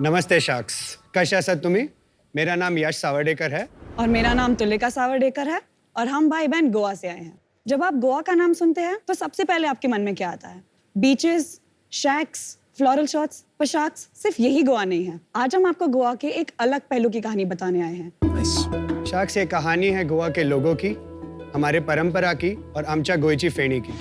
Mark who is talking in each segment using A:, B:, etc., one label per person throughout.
A: नमस्ते शाक्स, कशा आहात तुम्ही? मेरा नाम यश सावर्डेकर है
B: और मेरा नाम तुलिका सावर्डेकर है और हम भाई बहन गोवा से आए हैं। जब आप गोवा का नाम सुनते हैं तो सबसे पहले आपके मन में क्या आता है? बीचेस, शैक्स, फ्लोरल शॉट्स, पोशाक्स, सिर्फ यही गोवा नहीं है। आज हम आपको गोवा के एक अलग पहलू की कहानी बताने आए हैं।
A: शाक्स, ये कहानी है गोवा के लोगों की, हमारे परंपरा की और आमच्या गोयची फेणी की।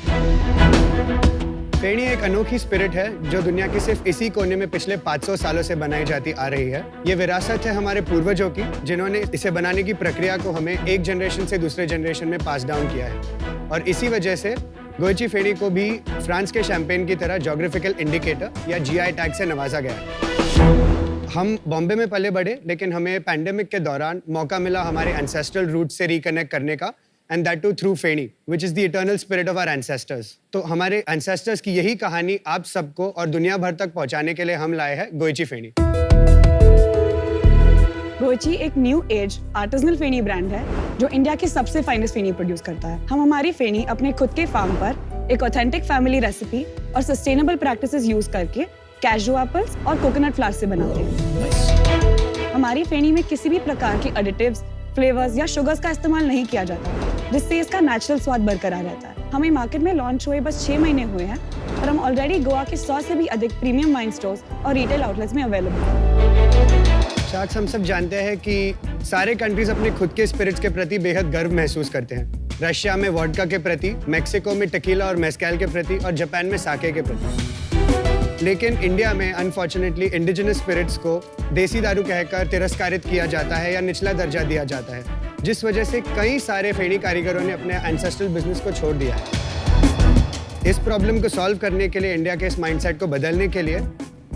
A: फेणी एक अनोखी स्पिरिट है जो दुनिया के सिर्फ इसी कोने में पिछले 500 सालों से बनाई जाती आ रही है। ये विरासत है हमारे पूर्वजों की, जिन्होंने इसे बनाने की प्रक्रिया को हमें एक जनरेशन से दूसरे जनरेशन में पास डाउन किया है। और इसी वजह से गोयची फेणी को भी फ्रांस के शैंपेन की तरह ज्योग्राफिकल इंडिकेटर या जीआई टैग से नवाजा गया है। हम बॉम्बे में पले बढ़े, लेकिन हमें पैंडेमिक के दौरान मौका मिला हमारे एंसेस्ट्रल रूट से रिकनेक्ट करने का, and that too through feni, which is the eternal spirit of our ancestors. तो हमारे ancestors की यही कहानी आप सबको और दुनिया भर तक पहुंचाने के लिए हम लाए हैं गोयची फेणी।
B: गोयची एक new age artisanal feni brand है जो इंडिया की सबसे फाइनेस्ट फेणी प्रोड्यूस करता है। हम हमारी फेणी अपने खुद के फार्म पर एक ऑथेंटिक फैमिली रेसिपी और सस्टेनेबल प्रैक्टिसेस यूज करके कैशू एप्पल्स और कोकोनट फ्लावर से बनाते हैं। हमारी फेणी में किसी भी प्रकार के एडिटिव्स, फ्लेवर्स या शुगर्स का इस्तेमाल नहीं किया जाता, जिससे इसका नेचुरल स्वाद बरकरार रहता है। हमें मार्केट में लॉन्च हुए बस 6 महीने हुए हैं और हम ऑलरेडी गोवा के 100 से भी अधिक प्रीमियम वाइन स्टोर्स और रिटेल आउटलेट्स में अवेलेबल हैं।
A: शाक्स, हम सब जानते हैं कि सारे कंट्रीज अपने खुद के स्पिरिट्स के प्रति बेहद गर्व महसूस करते हैं। रशिया में वोडका के प्रति, मेक्सिको में टेकीला और मेस्कैल के प्रति और जापान में साके के प्रति। लेकिन इंडिया में अनफॉर्चुनेटली इंडिजिनस स्पिरिट्स को देसी दारू कहकर तिरस्कारित किया जाता है या निचला दर्जा दिया जाता है, जिस वजह से कई सारे फेणी कारीगरों ने अपने एंसेस्ट्रल बिजनेस को छोड़ दिया है। इस प्रॉब्लम को सॉल्व करने के लिए, इंडिया के इस माइंडसेट को बदलने के लिए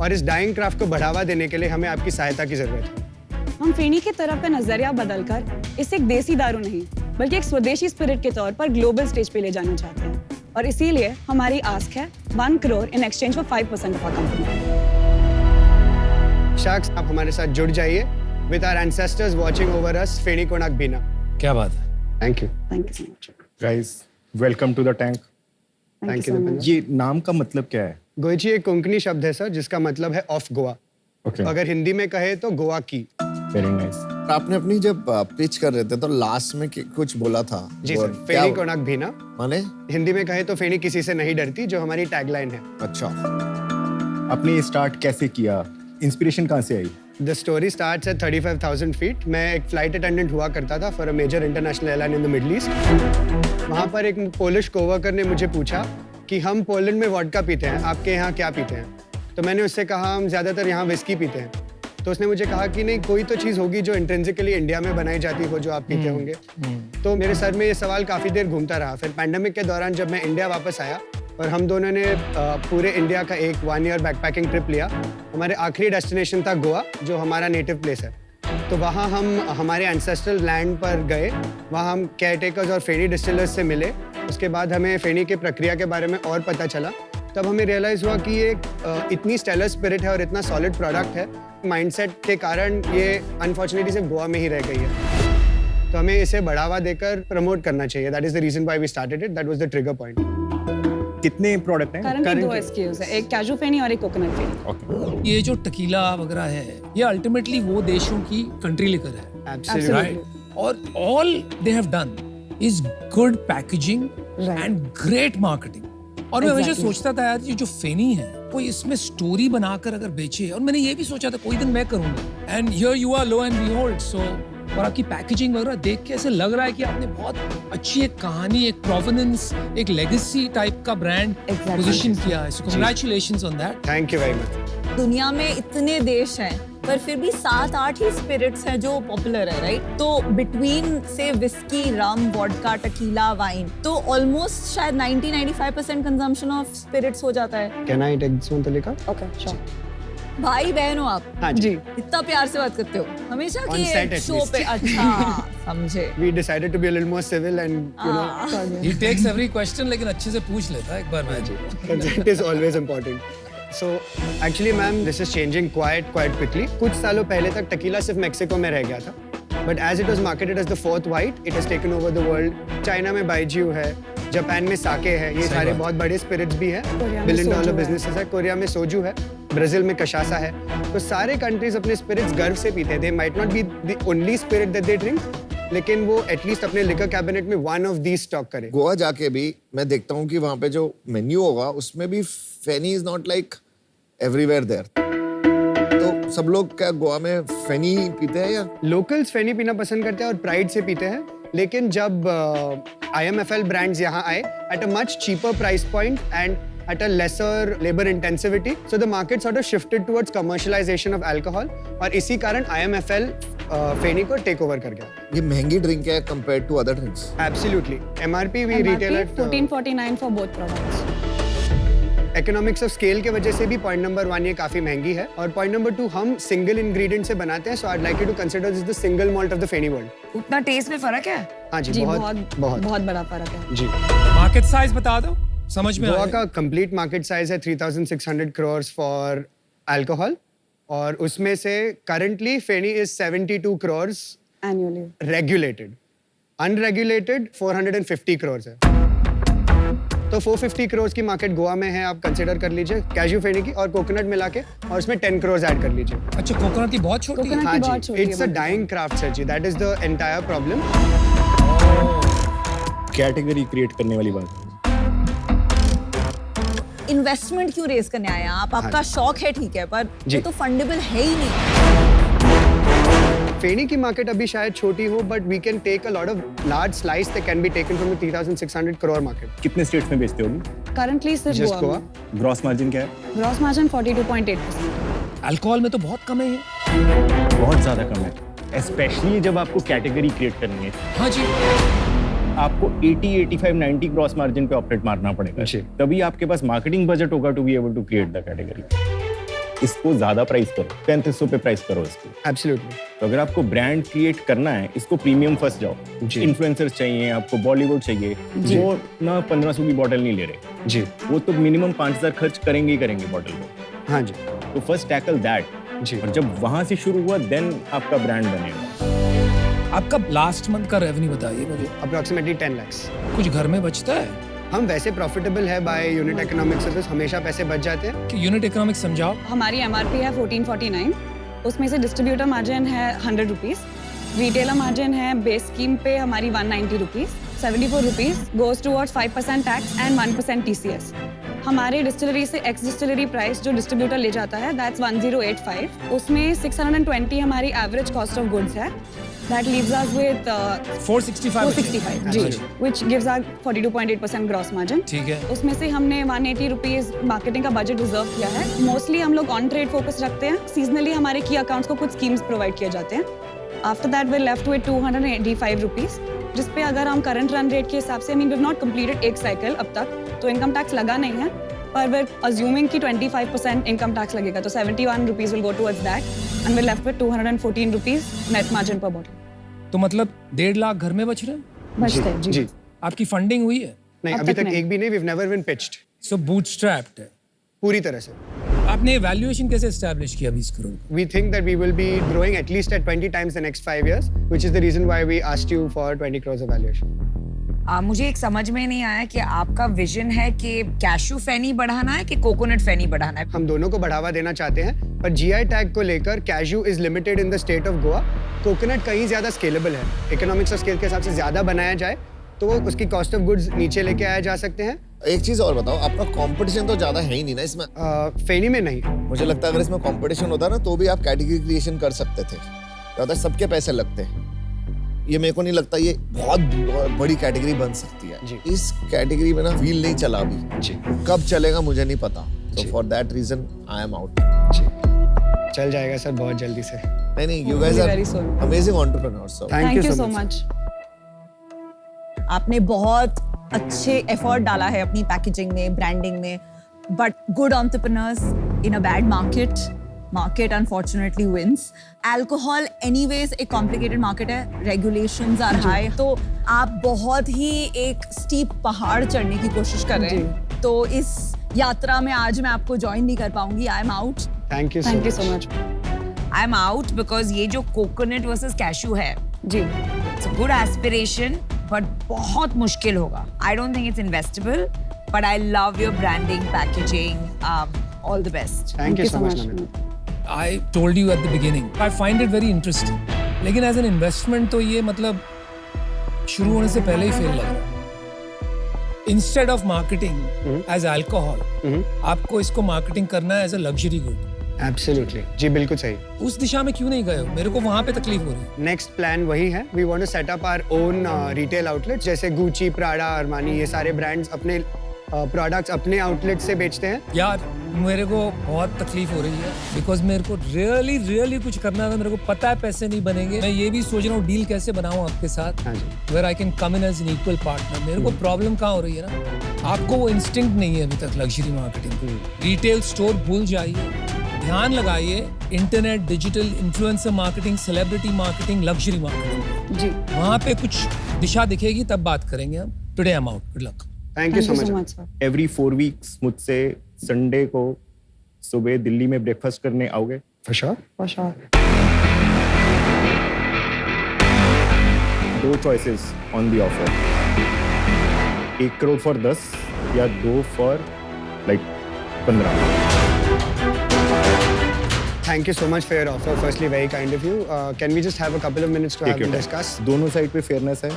A: और इस डाइंग क्राफ्ट को बढ़ावा देने के लिए हमें आपकी सहायता की जरूरत है।
B: हम फेणी की तरफ का नजरिया बदलकर इसे एक देसी दारू नहीं बल्कि एक स्वदेशी स्पिरिट के तौर पर ग्लोबल स्टेज पे ले जाना चाहते हैं, और इसीलिए हमारी आस्क है 1 crore in exchange for 5% of our company.
A: Sharks, आप हमारे साथ जुड़ जाइए with our ancestors watching over us, feni कोणाक बीना।
C: क्या बात है।
A: Thank you.
B: Thank you so much.
D: Guys, welcome to the tank.
A: Thank you.
D: ये नाम का मतलब क्या है?
A: गोयची एक कोंकणी शब्द है सर, जिसका मतलब है ऑफ गोवा।
D: ओके,
A: अगर हिंदी में कहे तो गोवा की।
D: Very nice.
E: आपने अपनी जब पिच कर रहे थे तो लास्ट में कुछ बोला था।
A: जी
E: वो
A: सर,
E: क्या-
A: फेणी कोणाक भीना।
E: माने?
A: हिंदी में कहे तो फेणी किसी से नहीं डरती, जो हमारी टैगलाइन है।
E: अच्छा,
D: आपने ये स्टार्ट कैसे किया? इंस्पिरेशन कहाँ से आई?
A: The story starts at 35,000 feet. मैं एक फ्लाइट अटेंडेंट हुआ करता था for a major international airline in the Middle East. वहाँ पर एक पोलिश कोवर्कर ने मुझे पूछा कि हम पोलैंड में वोडका पीते हैं, आपके यहाँ क्या पीते हैं? तो मैंने उससे कहा हम ज़्यादातर यहाँ विस्की पीते हैं। तो उसने मुझे कहा कि नहीं, कोई तो चीज़ होगी जो इंट्रिंसिकली इंडिया में बनाई जाती हो जो आप पीते होंगे। तो मेरे सर में ये सवाल काफ़ी देर घूमता रहा। फिर पैंडेमिक के दौरान जब मैं इंडिया वापस आया और हम दोनों ने पूरे इंडिया का एक 1 ईयर बैकपैकिंग ट्रिप लिया। हमारे आखिरी डेस्टिनेशन था गोवा, जो हमारा नेटिव प्लेस है। तो वहाँ हम हमारे एंसेस्ट्रल लैंड पर गए, वहाँ हम केयरटेकर्स और फेणी डिस्टिलर्स से मिले। उसके बाद हमें फेणी की प्रक्रिया के बारे में और पता चला। तब हमें रियलाइज़ हुआ कि ये इतनी स्टेलर स्पिरिट है और इतना सॉलिड प्रोडक्ट है, माइंडसेट के कारण ये अनफॉर्चुनेटली सिर्फ गोवा में ही रह गई है। तो हमें इसे बढ़ावा देकर प्रमोट करना चाहिए। That is the reason why we started it. That was the trigger point.
D: कितने प्रोडक्ट हैं?
B: करंटली 2 SKUs है, एक कैशू फेणी और एक कोकोनट फेणी।
D: ओके,
C: ये जो टकीला वगैरह है, ये अल्टीमेटली वो देशों की कंट्री लिकर है,
A: एब्सोल्युटली
C: राइट? और all they have done is good packaging and great marketing. और मैं हमेशा सोचता था यार, ये जो फेनी है कोई इसमें स्टोरी बनाकर अगर बेचे, और मैंने ये भी सोचा था कोई दिन मैं करूंगा। And here you are, lo and behold. So और आपकी पैकेजिंग वगैरह देख के ऐसे लग रहा है कि आपने बहुत अच्छी एक कहानी, एक प्रोवेनेंस, एक लेगेसी टाइप का ब्रांड पोजीशन किया है। सो congratulations on that.
A: Thank you very much.
F: दुनिया में इतने देश हैं पर फिर भी 7-8 ही स्पिरिट्स हैं जो पॉपुलर है, राइट? तो बिटवीन से whisky, rum, vodka, tequila, wine, तो ऑलमोस्ट शायद 90-95% कंजम्पशन ऑफ स्पिरिट्स हो जाता है।
A: Can I take this one Tulika?
B: Okay, sure.
F: भाई बहन हो आप?
A: हाँ जी।
F: इतना प्यार से बात करते हो हमेशा
A: On set
F: कि
A: at
F: शो
A: least.
F: पे। अच्छा, समझे।
A: We decided to be a little more civil and you know
C: ही टेक्स एवरी क्वेश्चन, लेकिन अच्छे से पूछ लेता है एक बार मैं।
A: that is always important. So actually ma'am, this is changing quite quickly. कुछ सालों पहले तक टकीला सिर्फ मेक्सिको में रह गया था, but as it was marketed as the fourth white, it has taken over the world. China में बाइज्यू है, जापान में साके है, ये
C: सही
A: सारे
C: बात।
A: बहुत बड़े स्पिरिट्स भी हैं,
B: कोरिया में
A: बिलियन डॉलर
B: सोजू है।
A: बिजनेसेस है, कोरिया में सोजू है, ब्राजील में कशासा है। तो सारे कंट्रीज अपने स्पिरिट्स गर्व से पीते हैं। They might not be the only spirit that they drink, लेकिन वो एटलीस्ट अपने लिकर कैबिनेट में वन ऑफ दीज स्टॉक करे।
E: गोवा जाके भी मैं देखता हूँ कि वहाँ पे जो मेन्यू होगा उसमें भी feni is not like everywhere there. तो सब लोग क्या गोवा में फेनी पीते हैं या
A: लोकल्स फेनी पीना पसंद करते हैं और प्राइड से पीते हैं, लेकिन जब IMFL ब्रांड्स यहाँ आए at a much cheaper price point and at a lesser labor intensivity, so the market sort of shifted towards commercialization of alcohol, और इसी कारण IMFL फेनी को टेक ओवर कर गया।
E: ये महंगी ड्रिंक है compared to other drinks?
A: Absolutely. MRP we retail at
B: 1449 for both products.
A: economics of scale के वजह से भी point number 1 ये काफी महंगी है, और point number 2 हम single ingredient से बनाते हैं, so I'd like you to consider this the single malt of the feni world.
G: उतना टेस्ट में फर्क है?
A: हाँ जी,
B: जी
A: बहुत
B: बहुत बड़ा फर्क है।
A: जी।
C: मार्केट साइज बता दो, समझ में
A: गोवा
C: आए।
A: का कंप्लीट मार्केट साइज है 3600 crores फॉर अल्कोहल, और उसमें से currently feni is 72 crores
B: Annually.
A: Regulated, unregulated 450 crores है। तो 450 crores की मार्केट गोवा में है, आप कंसिडर कर लीजिए कैजू फेनी की, और कोकोनट मिला के, और उसमें 10 crores ऐड कर लीजिए।
C: अच्छा, कोकोनट की बहुत छोटी है।
B: कोकोनट
A: हाँ
B: की बहुत
A: जी,
B: छोटी
A: इट्स अ
B: है।
A: Dying craft sir ji, that is the entire problem.
D: Category create करने वाली बात।
F: इन्वेस्टमेंट क्यों रेस करने आए हैं आप? आपका शौक है ठीक है, पर
A: जी।
F: वो तो फंडेबल है ही नहीं।
A: फेनी की मार्केट अभी शायद छोटी हो, but we can take a lot of large slice that can be taken from the 3600 crore market.
D: कितने स्टेट्स में बेचते होगी?
B: Currently सिर्फ
A: जस्ट
B: गोवा
A: गोवा।
B: में।
D: ग्रॉस मार्जिन क्या है?
B: Gross margin 42.8%.
C: अल्कोहल में तो बहुत कम है ये।
D: बहुत ज्यादा कम है, स्पेशली जब आपको कैटेगरी क्रिएट करनी है।
C: हाँ जी।
D: आपको 80, 85, 90 क्रॉस मार्जिन पे ऑपरेट मारना पड़ेगा,
A: जी।
D: तभी आपके पास मार्केटिंग बजट होगा to be able to create the category. इसको ज्यादा प्राइस करो, 3500 पे प्राइस करो इसको।
A: एब्सोल्युटली।
D: तो अगर आपको ब्रांड क्रिएट करना है, इसको प्रीमियम फर्स्ट जाओ।
A: जी।
D: इन्फ्लुएंसर्स चाहिए आपको, बॉलीवुड चाहिए, वो ना 1500 की बॉटल नहीं ले रहे,
A: जी।
D: वो तो मिनिमम 5000 खर्च करेंगे ही करेंगे बॉटल को।
A: हाँ जी।
D: तो फर्स्ट टैकल दैट,
A: जी।
D: और जब वहां से शुरू हुआ देन आपका ब्रांड बनेगा।
C: आपका लास्ट मंथ का रेवेन्यू बताइए मुझे।
A: Approximately 10 lakhs।
C: कुछ घर में बचता है
A: हम वैसे प्रॉफिटेबल है बाय यूनिट इकोनॉमिक्स से, तो हमेशा पैसे बच जाते हैं।
C: कि यूनिट इकोनॉमिक्स समझाओ।
B: हमारी MRP है 1449, उसमें से डिस्ट्रीब्यूटर मार्जिन है 100 रुपीज, रिटेलर मार्जिन है बेस स्कीम पे हमारी 190 rupees, 74 rupees goes towards 5% tax and 1% TCS। हमारे डिस्टिलरी से एक्स डिस्टिलरी प्राइस जो डिस्ट्रीब्यूटर ले जाता है दैट्स 1085, उसमें 620 हमारी एवरेज कॉस्ट ऑफ गुड्स है, दैट लीव्स अस विद
C: 465
B: 465 जी, which gives us 42.8% gross margin.
C: ठीक है।
B: उसमें से हमने 180 रुपीज मार्केटिंग का बजट रिजर्व किया है। मोस्टली हम लोग ऑन ट्रेड फोकस रखते हैं, सीजनली हमारे की अकाउंट्स को कुछ स्कीम्स प्रोवाइड किए जाते हैं। After that we left with 285 rupees, जिस पे अगर हम करंट रन रेट के हिसाब से, I mean we have not completed एक साइकिल अब तक, तो इनकम टैक्स लगा नहीं है, पर वे अज्यूमिंग कि 25% इनकम टैक्स लगेगा, तो 71 rupees will go towards that and we left with 214 rupees net margin per bottle.
C: तो मतलब 1.5 लाख घर में बच रहे हैं।
B: बचते हैं
A: जी।
C: आपकी फंडिंग हुई है?
A: नहीं,
B: अब
A: अभी
B: तक
A: तक
B: नहीं।
A: एक भी नहीं, we've never been pitched
C: so bootstrapped है।
A: पूरी तरह से।
C: आपने वैल्यूएशन कैसे एस्टैब्लिश किया 20 crore?
A: We think that we will be growing at least at 20 times the next 5 years, which is the reason why we asked you for 20 crores of valuation.
G: मुझे एक समझ में नहीं आया कि आपका विजन है कि कैशू फेनी बढ़ाना है कि कोकोनट फेनी बढ़ाना है।
A: हम दोनों को बढ़ावा देना चाहते हैं, पर GI टैग को लेकर kaju is limited in the state of Goa, coconut कहीं ज्यादा स्केलेबल है। इकोनॉमिक्स ऑफ स्केल के हिसाब से ज्यादा बनाया जाए तो उसकी कॉस्ट ऑफ गुड्स नीचे लेके आया जा सकते हैं।
E: एक चीज और बताओ, आपका कंपटीशन तो ज्यादा है ही नहीं ना इसमें?
A: फेनी में नहीं।
E: मुझे लगता है अगर इसमें कंपटीशन होता ना तो भी आप कैटेगरी क्रिएशन कर सकते थे, ज्यादा सबके पैसे लगते हैं। ये मेरे को नहीं लगता ये बहुत बड़ी कैटेगरी बन सकती है।
A: जी।
E: इस कैटेगरी में ना व्हील नहीं चला अभी,
A: जी।
E: कब चलेगा मुझे नहीं पता, तो
A: जी।
E: For that reason I am out.
A: जी। चल जाएगा सर बहुत जल्दी से।
E: नहीं, you guys are
B: Very soon.
E: amazing entrepreneurs. So
B: thank you so much.
F: आपने बहुत अच्छे एफर्ट डाला है अपनी पैकेजिंग में, ब्रांडिंग में, but good entrepreneurs in a bad market unfortunately wins. Alcohol anyways एक कॉम्प्लिकेटेड मार्केट है, रेगुलेशंस आर हाई, तो आप बहुत ही एक स्टीप पहाड़ चढ़ने की कोशिश कर रहे हैं। तो इस यात्रा में आज मैं आपको ज्वाइन नहीं कर पाऊंगी। I am out.
A: Thank you
B: thank you so much.
G: I am out because ये जो कोकोनट वर्सेस कैशू है,
B: जी,
G: it's a good aspiration but बहुत मुश्किल होगा. I don't think it's investable, but I love your branding, packaging. All the best.
A: Thank you so much, Namita.
C: I told you at the beginning, I find it very interesting. लेकिन as an investment तो ये मतलब शुरू होने से पहले ही fail लग रहा है. Instead of marketing as alcohol, आपको इसको marketing करना है as a luxury good.
A: Absolutely. जी बिल्कुल सही.
C: उस दिशा में क्यों नहीं गए हो? मेरे को वहाँ पे तकलीफ हो रही है.
A: नेक्स्ट प्लान वही है. We want to set up our own retail outlets जैसे गुची, प्राडा, अरमानी, ये सारे ब्रांड्स अपने प्रोडक्ट्स अपने आउटलेट से बेचते हैं.
C: यार मेरे को बहुत तकलीफ हो रही है बिकॉज मेरे को रियली कुछ करना है. मेरे को पता है पैसे नहीं बनेंगे. मैं ये भी सोच रहा हूँ डील कैसे बनाऊँ आपके साथ where I can come in as an equal partner. मेरे को प्रॉब्लम कहाँ हो रही है ना, आपको वो इंस्टिंक्ट नहीं है अभी तक लग्जरी मार्केटिंग. रिटेल स्टोर भूल जाइए, ध्यान लगाइए internet, digital, influencer marketing, celebrity marketing, luxury marketing.
B: जी.
C: वहाँ पे कुछ दिशा दिखेगी तब बात करेंगे हम. Today I am out. Good luck.
A: Thank you so much.
B: Sir.
D: Every 4 weeks मुझसे संडे को सुबह दिल्ली में ब्रेकफास्ट करने आओगे?
A: For sure.
B: For sure.
D: 2 choices on the offer. 1 crore for 10 या 2 for like 15.
A: Thank you so much for your offer. Firstly, very kind of you. Can we just have a couple of minutes to have
D: Take your
A: a
D: time.
A: discuss?
D: दोनों side पे fairness है.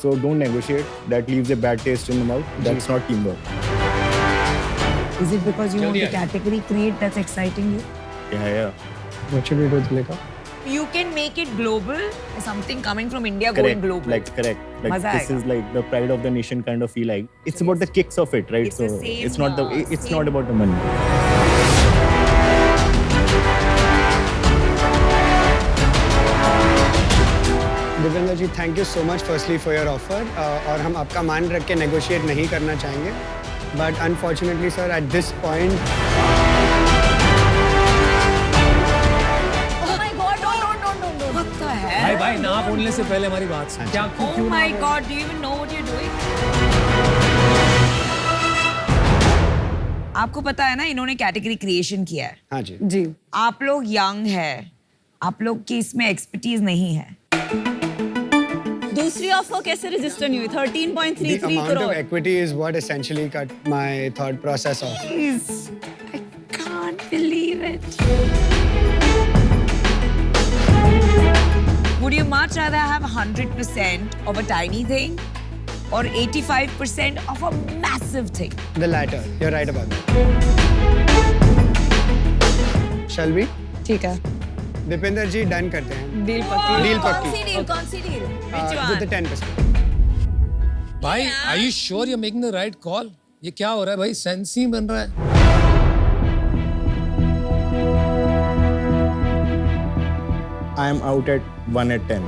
D: So don't negotiate. That leaves a bad taste in the mouth. That's not teamwork.
G: Is it because you want to category create that's exciting you?
D: Yeah.
A: What should we do, Dileka?
G: You can make it global. Something coming from India going global.
D: Correct. Like
G: Maza
D: this
G: aayega.
D: is like the pride of the nation kind of feel like. It's about the kicks of it, right?
G: It's the same,
D: it's not it's
G: same.
D: not about the money.
A: Divyanga ji, thank you so much firstly for your offer. और हम आपका मान रख के negotiate नहीं करना चाहेंगे. But unfortunately sir at this point
F: Oh my God, no.
G: What the hell?
C: भाई ना बोलने से पहले हमारी बात सुन. क्या
G: Oh my God, do you even know what you're doing? आपको पता है ना इन्होंने कैटेगरी क्रिएशन किया है.
A: हाँ जी.
B: जी.
G: आप लोग यंग है, आप लोग की इसमें एक्सपर्टीज नहीं है.
F: दूसरी ऑफर कैसे रजिस्टर नहीं हुई?
A: The
F: 13.33
A: amount of
F: crore.
A: equity is what essentially cut my thought process off.
G: Please, I can't believe it. Would you much rather have 100% of a tiny thing or 85% of a massive thing?
A: The latter. You're right about that. Shall we?
B: ठीक है.
A: दीपेंद्र जी done करते हैं.
B: Deal पक्की.
A: Deal
F: कौन
A: पक्की.
F: सी deal? कौन सी deal?
A: With the 10%.
C: भाई are you sure you're making the right call? ये क्या हो रहा है भाई? सेंस ही बन रहा है.
D: I am out at 1 at 10.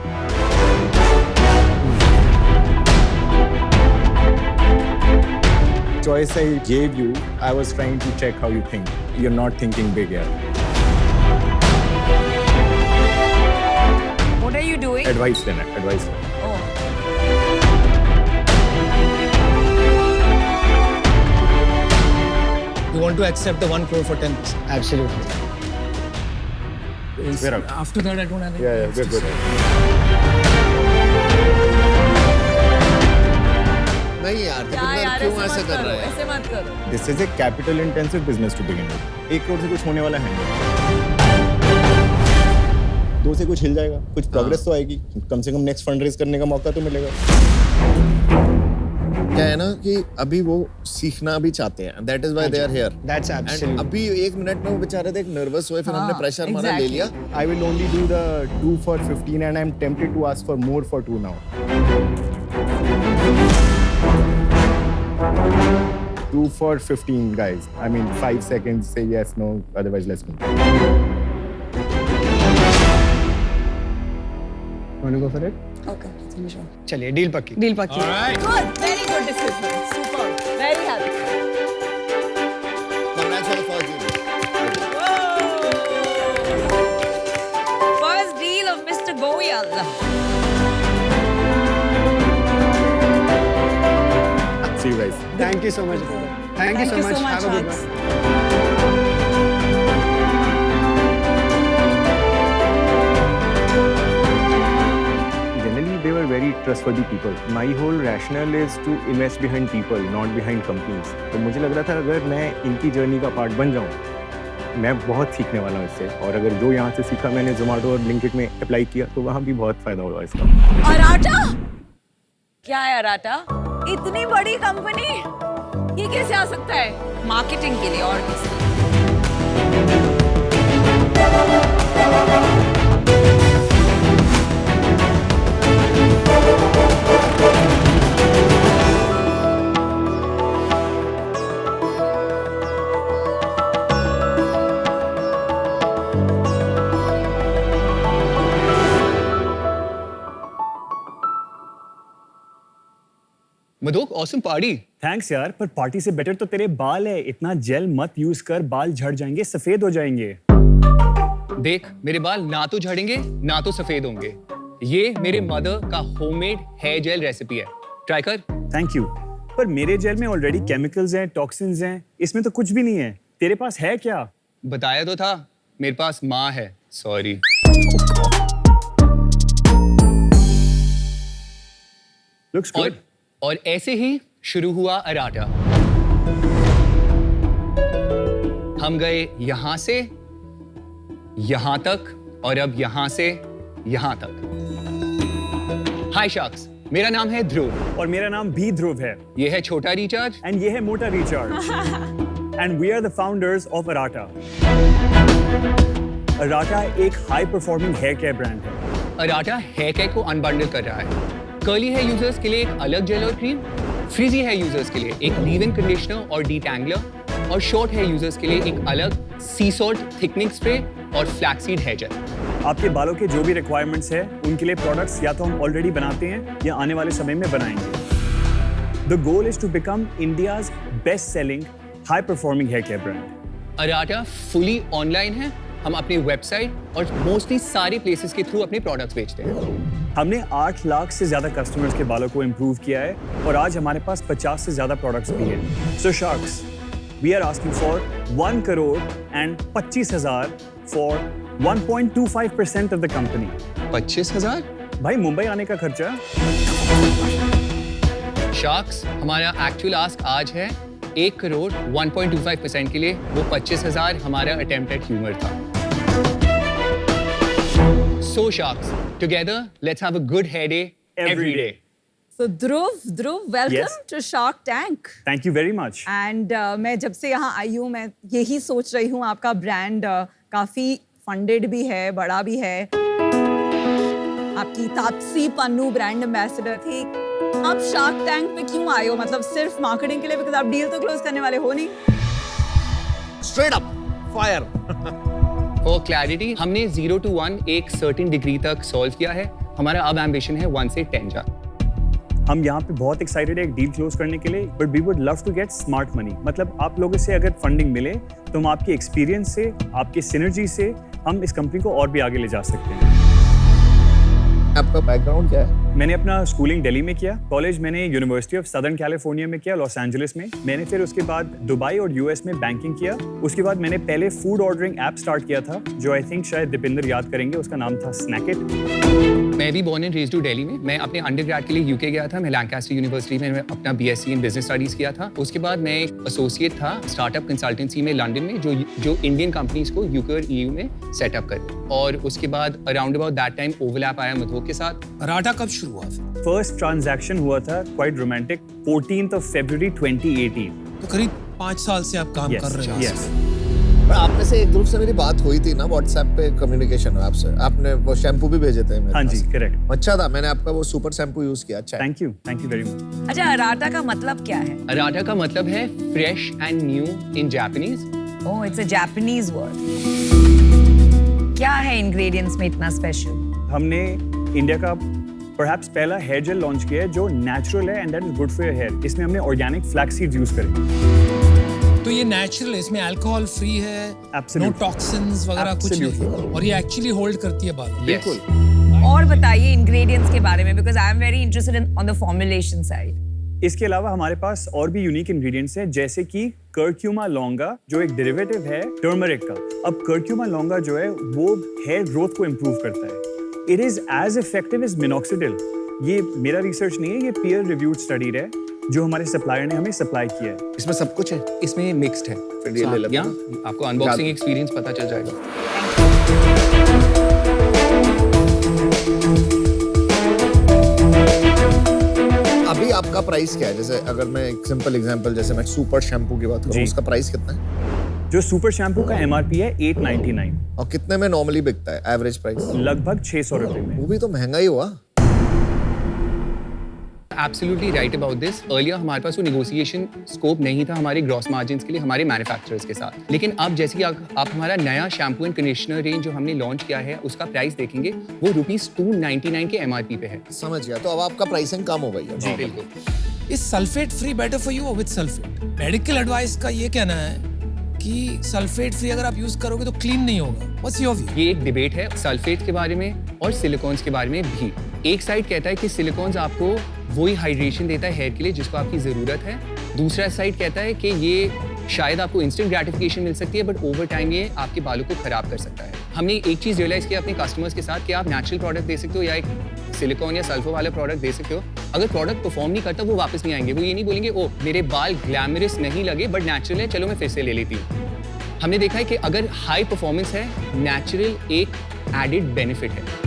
D: Choice I gave you, I was trying to check how you think. You're not thinking big yet.
G: What are you doing?
D: Advice then, advice.
G: Oh.
C: You want to accept the 1 crore for 10%?
A: Absolutely.
D: We're out.
C: After that, I don't have any.
D: Yeah, we're good.
E: नहीं यार,
F: क्या यार,
E: क्यों
F: ऐसे
E: ऐसे
F: मत
E: कर
F: करो,
E: रहा है?
F: ऐसे मत करो.
D: This is a capital intensive business to begin with. 1 crore से कुछ होने वाला है नहीं. 2 से कुछ हिल जाएगा, कुछ प्रोग्रेस तो आएगी. कम से कम नेक्स्ट फंड रेज करने का मौका तो मिलेगा.
E: क्या है ना कि अभी वो सीखना भी चाहते हैं. That is why they are here.
A: That's
E: And
A: absolutely.
E: अभी 1 मिनट में वो बेचारे देख नर्वस हुए, फिर
G: हाँ,
E: हमने प्रेशर मारा, ले लिया.
D: I will only do the 2 for 15 and I'm tempted to ask for more for 2 now. 2 for 15 guys. I mean 5 seconds, say yes, no, otherwise let's move.
A: Want to go for it?
B: Okay. sure.
A: चलिए deal पक्की.
B: Deal पक्की.
C: All right.
F: Good, very good decision. Super, very happy.
E: Congrats for the first deal.
G: First deal of Mr. Goyal.
D: See you guys.
A: Thank you so much. Thank you so much. Have a good
B: Hux.
A: one.
D: Generally, they were are very trustworthy people. My whole rationale is to invest behind people, not behind companies. तो मुझे लग रहा था अगर मैं इनकी journey का part बन जाऊँ, मैं बहुत सीखने वाला हूँ इससे. और अगर जो यहाँ से सीखा मैंने Zomato और Blinkit में अप्लाई किया तो वहाँ भी बहुत फायदा होगा इसका.
G: अराटा? क्या है अराटा? इतनी बड़ी कंपनी, ये कैसे आ सकता है? मार्केटिंग के लिए और किस लिए?
A: Madhuk, awesome party.
H: थैंक्स यार, पर पार्टी से बेटर तो तेरे बाल है. इतना जेल मत यूज कर, बाल झड़ जाएंगे, सफेद हो जाएंगे.
I: देख, मेरे बाल ना तो झड़ेंगे ना तो सफेद होंगे. ये मेरे मदर का होममेड हेयर जेल रेसिपी है. ट्राई कर.
H: Thank you. पर मेरे जेल में ऑलरेडी केमिकल्स हैं, टॉक्सिन्स हैं. इसमें तो कुछ भी नहीं है. तेरे पास है क्या?
I: बताया तो था, मेरे पास माँ है. सॉरी.
H: Looks good.
I: और ऐसे ही शुरू हुआ अराटा. हम गए यहां से यहां तक और अब यहां से यहां तक. हाय शार्क्स, मेरा नाम है ध्रुव.
H: और मेरा नाम भी ध्रुव है.
I: ये है छोटा रिचार्ज.
H: एंड ये है मोटा recharge. And we are the founders of Arata. Arata एक high performing hair care brand है.
I: अराटा हेयर केयर को अनबंडल कर रहा है. कर्ली हेयर यूजर्स के लिए एक अलग जेल और क्रीम, फ्रिजी हेयर यूजर्स के लिए एक लीव इन कंडीशनर और डीटैंगलर, और शॉर्ट हेयर यूजर्स के लिए एक अलग सी सॉल्ट थिकनिंग स्प्रे और फ्लैक्सीड हेयर जेल.
H: आपके बालों के जो भी रिक्वायरमेंट्स है उनके लिए प्रोडक्ट्स या तो हम ऑलरेडी बनाते हैं या आने वाले समय में बनाएंगे. The goal is to become India's best selling high performing hair care brand.
I: Arata fully online है. हम अपनी वेबसाइट और मोस्टली सारी प्लेसेस के थ्रू अपने प्रोडक्ट्स बेचते हैं.
H: हमने 8 लाख से ज्यादा कस्टमर्स के बालों को इम्प्रूव किया है और आज हमारे पास 50 से ज्यादा प्रोडक्ट्स भी हैं. So sharks, we are asking for 1 crore and 25,000 for 1.25% of the company.
I: 25,000?
H: भाई मुंबई आने का खर्चा.
I: शार्क्स, हमारा एक्चुअल आस्क आज है 1 करोड़ 1.25% के लिए. वो 25,000 हमारा अटेम्प्टेड ह्यूमर था. So sharks, together, let's have a good hair day every day.
F: So Dhruv, welcome
H: Yes.
F: to Shark Tank.
H: Thank you very much.
F: And मैं जब से यहाँ आई हूँ मैं यही सोच रही हूँ, आपका ब्रांड काफी फंडेड भी है, बड़ा भी है. आपकी तापसी पन्नू ब्रांड एम्बेसडर थी. आप शार्क टैंक पे क्यों आए हो? मतलब सिर्फ मार्केटिंग के लिए? बिकॉज आप डील तो क्लोज करने वाले हो नहीं.
E: Straight up fire.
I: For clarity, हमने 0 to 1 एक certain degree तक solve किया है. हमारा अब ambition है 1 से 10 जा.
H: हम यहाँ पे बहुत एक्साइटेड है एक डील क्लोज करने के लिए, but we would love to get smart money. मतलब आप लोगों से अगर फंडिंग मिले तो हम आपके एक्सपीरियंस से, आपके सिनर्जी से हम इस कंपनी को और भी आगे ले जा सकते हैं.
E: आपका बैकग्राउंड क्या है?
H: मैंने अपना स्कूलिंग दिल्ली में किया. कॉलेज मैंने यूनिवर्सिटी ऑफ सदर्न कैलिफोर्निया में किया, लॉस एंजलिस में. मैंने फिर उसके बाद दुबई और यूएस में बैंकिंग किया. उसके बाद मैंने पहले फूड ऑर्डरिंग ऐप स्टार्ट किया था जो आई थिंक शायद दीपिंदर याद करेंगे. उसका नाम था स्नैकिट.
I: मैं भी born and raised हूँ दिल्ली में. मैं अपने अंडरग्रेड के लिए यूके गया था. मैं लैंकास्टर यूनिवर्सिटी में अपना बीएससी इन बिजनेस स्टडीज किया था. उसके बाद मैं एक एसोसिएट था स्टार्टअप कंसल्टेंसी में लंदन में जो इंडियन कंपनीज को यूके और ईयू में सेटअप करे. और उसके बाद around about that time overlap आया मधुक के साथ.
C: अराटा कब शुरू हुआ फिर?
H: फर्स्ट ट्रांजैक्शन हुआ था quite romantic 14th of February 2018.
C: तो करीब 5 साल से आप काम कर रहे हैं.
H: Yes.
E: पर आप में से एक ग्रुप से मेरी बात हुई थी ना व्हाट्सएप पे कम्युनिकेशन आपसे. आपने वो शैम्पू भी भेजे थे मेरे
H: हाँ जी,
E: पास.
H: करेक्ट.
E: अच्छा था. मैंने आपका वो सुपर शैम्पू यूज किया. अच्छा है.
H: Thank you very much.
G: अच्छा, अराटा का मतलब क्या है?
I: अराटा का मतलब है fresh and new in Japanese.
G: Oh, it's a Japanese word. क्या है इंग्रेडिएंट्स में इतना स्पेशल?
H: हमने इंडिया का परहैप्स पहला हेयर जेल लॉन्च किया है जो नेचुरल है and that is good for your hair. इसमें हमने ऑर्गेनिक फ्लैक्स सीड्स यूज करे.
C: तो ये नेचुरल है, इसमें अल्कोहल फ्री है, नो
H: Absolutely.
C: टॉक्सिन्स वगैरह कुछ नहीं, और ये एक्चुअली होल्ड करती है बाल.
H: बिल्कुल.
G: और बताइए इंग्रेडिएंट्स के बारे में, because I am very interested in on the formulation side.
H: इसके अलावा हमारे पास और भी यूनिक इंग्रेडिएंट्स हैं जैसे कि कर्क्यूमा लॉन्गा जो एक डेरिवेटिव है टर्मरिक का. अब कर्क्यूमा लॉन्गा जो है वो हेयर ग्रोथ को इम्प्रूव करता है. It is as effective as minoxidil. ये मेरा रिसर्च नहीं है, ये पीयर रिव्यूड स्टडी है जो हमारे सप्लायर ने हमें सप्लाई किया है।
E: इसमें सब कुछ है।
I: इसमें मिक्स्ड है।
E: फिर ये ले लेते
I: यहाँ
E: हैं।
I: आपको अनबॉक्सिंग एक्सपीरियंस पता चल जाएगा।
E: अभी आपका प्राइस क्या है? जैसे अगर मैं एक सिंपल एग्जांपल, जैसे मैं सुपर शैम्पू की बात करूँ,
H: जी।
E: उसका प्राइस कितना है?
H: जो सुपर शैम्पू का MRP है 899,
E: और कितने में नॉर्मली बिकता है एवरेज प्राइस?
H: लगभग 600 रुपए में।
E: वो भी तो महंगा ही हुआ।
I: Absolutely right about this. Earlier हमारे पास वो नेगोशिएशन स्कोप नहीं था हमारे ग्रॉस मार्जिन्स के लिए हमारे मैन्युफैक्चरर्स के साथ। लेकिन अब जैसे कि आप हमारा नया शैम्पू एंड कंडीशनर रेंज जो हमने लॉन्च किया है उसका प्राइस देखेंगे, वो ₹299 के MRP पे है।
E: समझ गया। तो अब आपका प्राइसिंग कम हो गई है।
I: जी बिल्कुल।
C: Is sulphate free better for you और विद सल्फेट? मेडिकल एडवाइस का ये कहना है कि सल्फेट फ्री अगर आप यूज करोगे तो क्लीन नहीं होगा। What's your view?
I: ये एक डिबेट है सल्फेट के बारे में और सिलिकॉन्स के बारे में भी। एक साइड कहता है कि सिलिकॉन्स आपको वही हाइड्रेशन देता है हेयर के लिए जिसको आपकी ज़रूरत है। दूसरा साइड कहता है कि ये शायद आपको इंस्टेंट ग्रेटिफिकेशन मिल सकती है बट ओवर टाइम ये आपके बालों को खराब कर सकता है। हमने एक चीज़ रियलाइज़ किया अपने कस्टमर्स के साथ कि आप नेचुरल प्रोडक्ट दे सकते हो या एक सिलिकॉन या सल्फर वाला प्रोडक्ट दे सकते हो। अगर प्रोडक्ट परफॉर्म नहीं करता वो वापस नहीं आएंगे। वो ये नहीं बोलेंगे ओ मेरे बाल ग्लैमरस नहीं लगे बट नेचुरल है, चलो मैं फिर से ले लेती हूँ। हमने देखा है कि अगर हाई परफॉर्मेंस है, नेचुरल एक एडेड बेनिफिट है।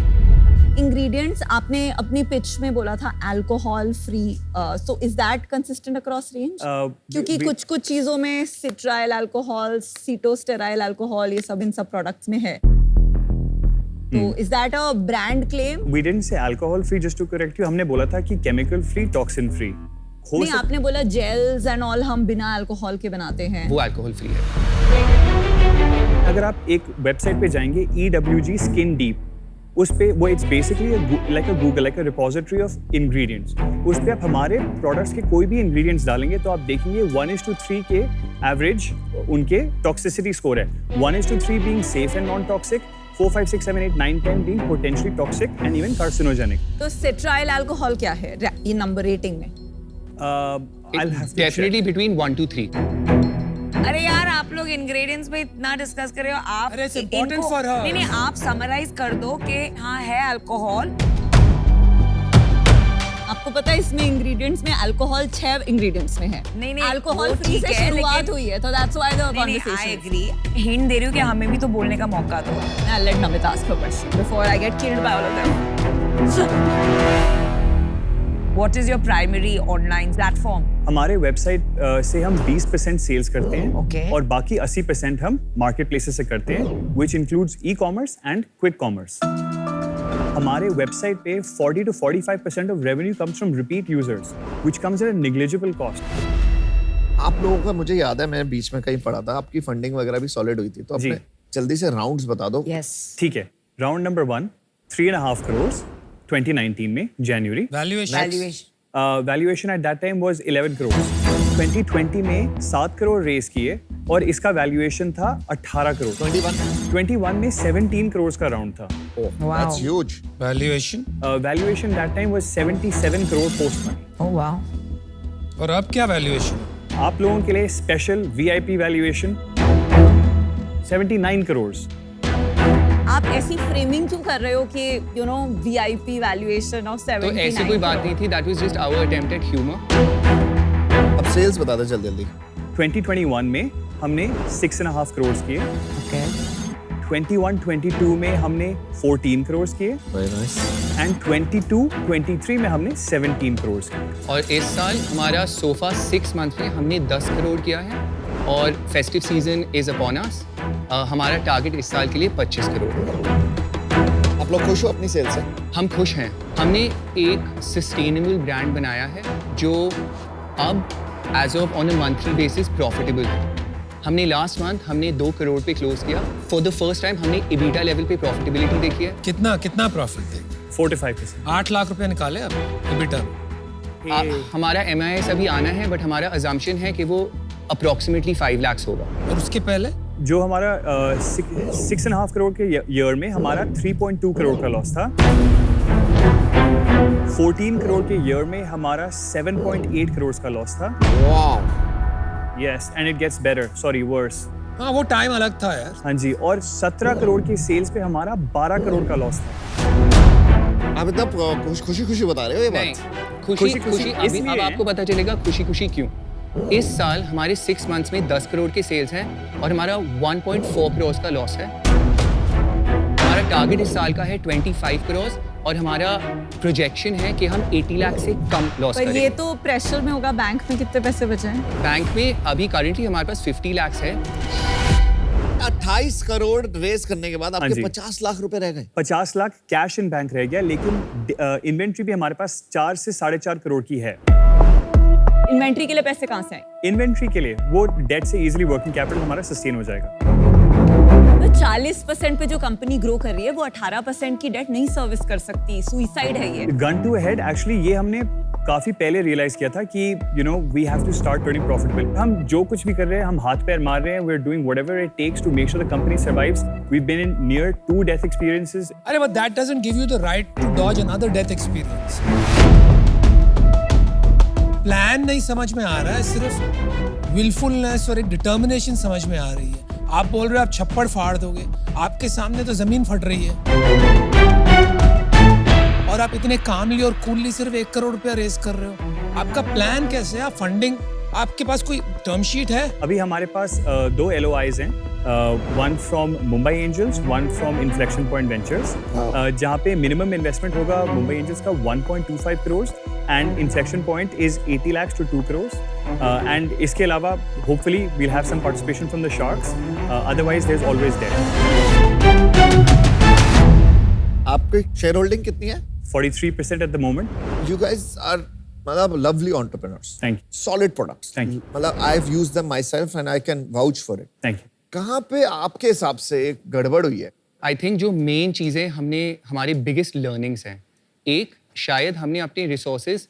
F: इंग्रेडिएंट्स आपने अपनी पिच में बोला था alcohol free, so is that consistent across range? क्योंकि कुछ चीजों में सिट्राइल अल्कोहल, सीटोस्टेराइल अल्कोहल, ये सब इन सब प्रोडक्ट्स में है। तो is that a brand claim?
H: We didn't say alcohol free, just to correct you. हमने बोला था कि chemical free, toxin free.
F: नहीं, आपने बोला जेल्स एंड ऑल हम बिना अल्कोहल के बनाते हैं।
I: वो अल्कोहल फ्री है।
H: अगर आप एक वेबसाइट पे जाएंगे EWG Skin Deep, उस पे वो it's basically like a Google, like a repository of ingredients. उस पे आप हमारे प्रोडक्ट्स के कोई भी इंग्रेडिएंट्स डालेंगे तो आप देखेंगे 1:3 के एवरेज उनके टॉक्सिसिटी स्कोर है। 1:3 being safe and non toxic, 4, 5, 6, 7, 8, 9, 10 being potentially toxic and even carcinogenic.
F: तो सिट्राइल अल्कोहल क्या है ये नंबर रेटिंग में?
H: I'll have to
I: definitely
H: check.
I: Between 1 to 3।
G: अरे यार आप लोग इंग्रेडिएंट्स पे इतना डिस्कस कर रहे हो। आप
C: अरे, it's important
G: इनको-
C: for her.
G: नहीं, आप समराइज कर दो कि हाँ है अल्कोहल।
F: आपको पता है इसमें इंग्रेडिएंट्स में अल्कोहल 6 इंग्रेडिएंट्स में है।
G: नहीं,
F: अल्कोहल
G: वो
F: फ्री
G: ठीक
F: से
G: है,
F: शुरुआत
G: लेकिन-
F: हुई है, तो that's why the
G: I
F: conversation.
G: Agree. Hint दे रही हूँ कि हमें भी तो बोलने का मौका दो।
F: I'll let Namit ask her question before I get killed by all of them.
G: What is your primary online platform?
H: हमारे वेबसाइट से हम 20% सेल्स करते हैं
G: Okay.
H: और बाकी 80% हम मार्केट प्लेसेस से करते हैं, which includes e-commerce and quick commerce. हमारे वेबसाइट पे 40 to 45% of revenue comes from repeat users, which comes at a negligible cost.
E: आप लोगों का मुझे याद है, मैं बीच में कहीं पढ़ा था, आपकी फंडिंग वगैरह भी सॉलिड हुई थी, तो
H: जी।
E: अपने जल्दी से राउंड्स बता दो।
G: Yes.
H: ठीक है, राउंड नंबर 1 3.5 crores 2019 में जनवरी।
C: Valuation?
H: Valuation at that time was 11 crores। 2020 में 7 करोड़ रेज किए और इसका वैल्यूएशन था 18 करोड़। 21 में 17 करोड़ का राउंड था।
E: That's huge.
C: Valuation?
H: Valuation that time was 77 crore post money.
G: Oh wow.
C: और अब क्या वैल्यूएशन?
H: आप लोगों के लिए स्पेशल VIP वैल्यूएशन 79 करोड़।
F: आप ऐसी फ्रेमिंग क्यों कर रहे हो कि you know VIP valuation of 79?
I: तो ऐसी कोई बात नहीं थी। That was just our attempt at humour.
E: अब सेल्स बता दो जल्दी।
H: 2021 में हमने 6.5 करोड़ किए।
G: Okay.
H: 21-22 में हमने 14 करोड़ किए
E: वेरी नाइस।
H: एंड 22-23 में हमने 17 करोड़ किए।
I: और इस साल हमारा सोफा 6 मंथ में हमने 10 करोड़ किया है और festive season is upon us. हमारा टारगेट इस साल के लिए 25 करोड़।
E: आप लोग खुश हो अपनी सेल्स से?
I: हम खुश हैं। हमने एक सस्टेनेबल ब्रांड बनाया है जो अब as of on a monthly basis profitable है। हमने लास्ट मंथ हमने 2 करोड़ पे क्लोज किया। फॉर द फर्स्ट टाइम हमने EBITDA लेवल पे प्रॉफिटेबिलिटी देखी है।
C: कितना प्रॉफिट दे?
H: 45%।
C: 8 लाख रुपए निकाले अब EBITDA में।
I: हमारा MIS अभी आना है बट हमारा अजम्पशन है कि वो अप्रॉक्सीमेटली 5 लाख होगा।
C: और उसके पहले?
H: जो हमारा 6.5 करोड़ के ईयर में हमारा 3.2 करोड़ का लॉस था। 14 करोड़ के ईयर में हमारा 7.8 करोड़ का लॉस था।
E: Wow.
H: Yes, and it gets better, sorry worse.
C: हाँ, वो टाइम अलग था यार।
H: हाँ जी, और 17 करोड़ के सेल्स पे हमारा 12 करोड़ का लॉस था।
E: आप इतना खुशी खुशी बता रहे हो ये
I: नहीं
E: बात।
I: खुशी
H: खुशी
I: अभी
H: इसलिए
I: अब
H: है।
I: आपको पता चलेगा खुशी खुशी क्यों। इस साल हमारे 6 मंथ्स में 10 करोड़ के सेल्स हैं और हमारा 1.4 करोड़ का लॉस है। हमारा टारगेट इस साल का है 25 करोड़ और हमारा प्रोजेक्शन है कि हम 80 लाख से कम लॉस
F: पर
I: करेंगे।
F: ये तो प्रेशर में होगा, बैंक में कितने पैसे बचे हैं?
I: बैंक में अभी करंटली हमारे पास 50 लाख है।
E: 28 करोड़ रेस करने के बाद
H: हाँ
E: आपके
H: जी।
E: 50 लाख रुपए रह गए।
H: 50 लाख कैश इन बैंक रह गया, लेकिन इन्वेंट्री भी हमारे पास 4 से 4.5 करोड़ की है।
F: इन्वेंट्री के लिए पैसे कहाँ से आए?
H: इन्वेंट्री के लिए वो डेट से इजीली वर्किंग कैपिटल हमारा सस्टेन हो जाएगा।
F: तो 40% पे जो कंपनी ग्रो कर रही है वो 18% की डेट नहीं सर्विस कर सकती। सुइसाइड है ये।
H: गन टू हेड, एक्चुअली ये हमने काफी पहले रियलाइज किया था कि we have to start turning profitable. हम जो कुछ भी कर रहे हैं, हम हाथ पैर मार रहे हैं, we are doing whatever it takes to make sure the company survives. We have been in near 2 death experiences.
C: अरे but that doesn't give you the right to dodge another death experience. Plan नहीं समझ में आ रहा है, सिर्फ विलफुलनेस और एक determination समझ में आ रही है। आप बोल रहे हो आप छप्पड़ फाड़ दोगे, आपके सामने तो जमीन फट रही है और आप इतने कामली और कूलली सिर्फ 1 करोड़ रुपया रेस कर रहे हो। आपका प्लान कैसे है? आप फंडिंग, आपके पास कोई टर्म शीट है?
H: अभी हमारे पास 2 LOIs हैं, one from Mumbai angels, one from inflection point ventures, जहाँ पे मिनिमम इन्वेस्टमेंट होगा मुंबई एंजल्स का 1.25 crore and inflection point is 80 lakhs to 2 crores and इसके अलावा hopefully we'll have some participation from the sharks, otherwise there is always debt.
E: आपकी share holding कितनी है?
H: 43% at the moment.
E: You guys are मतलब lovely entrepreneurs.
H: Thank you,
E: solid products.
H: Thank you,
E: मतलब I have used them my self and I can vouch for it.
H: Thank you.
E: कहाँ पे आपके हिसाब से एक गड़बड़ हुई है?
I: आई थिंक जो मेन चीज़ें हमने हमारे बिगेस्ट लर्निंग्स हैं, एक शायद हमने अपने रिसोर्सेज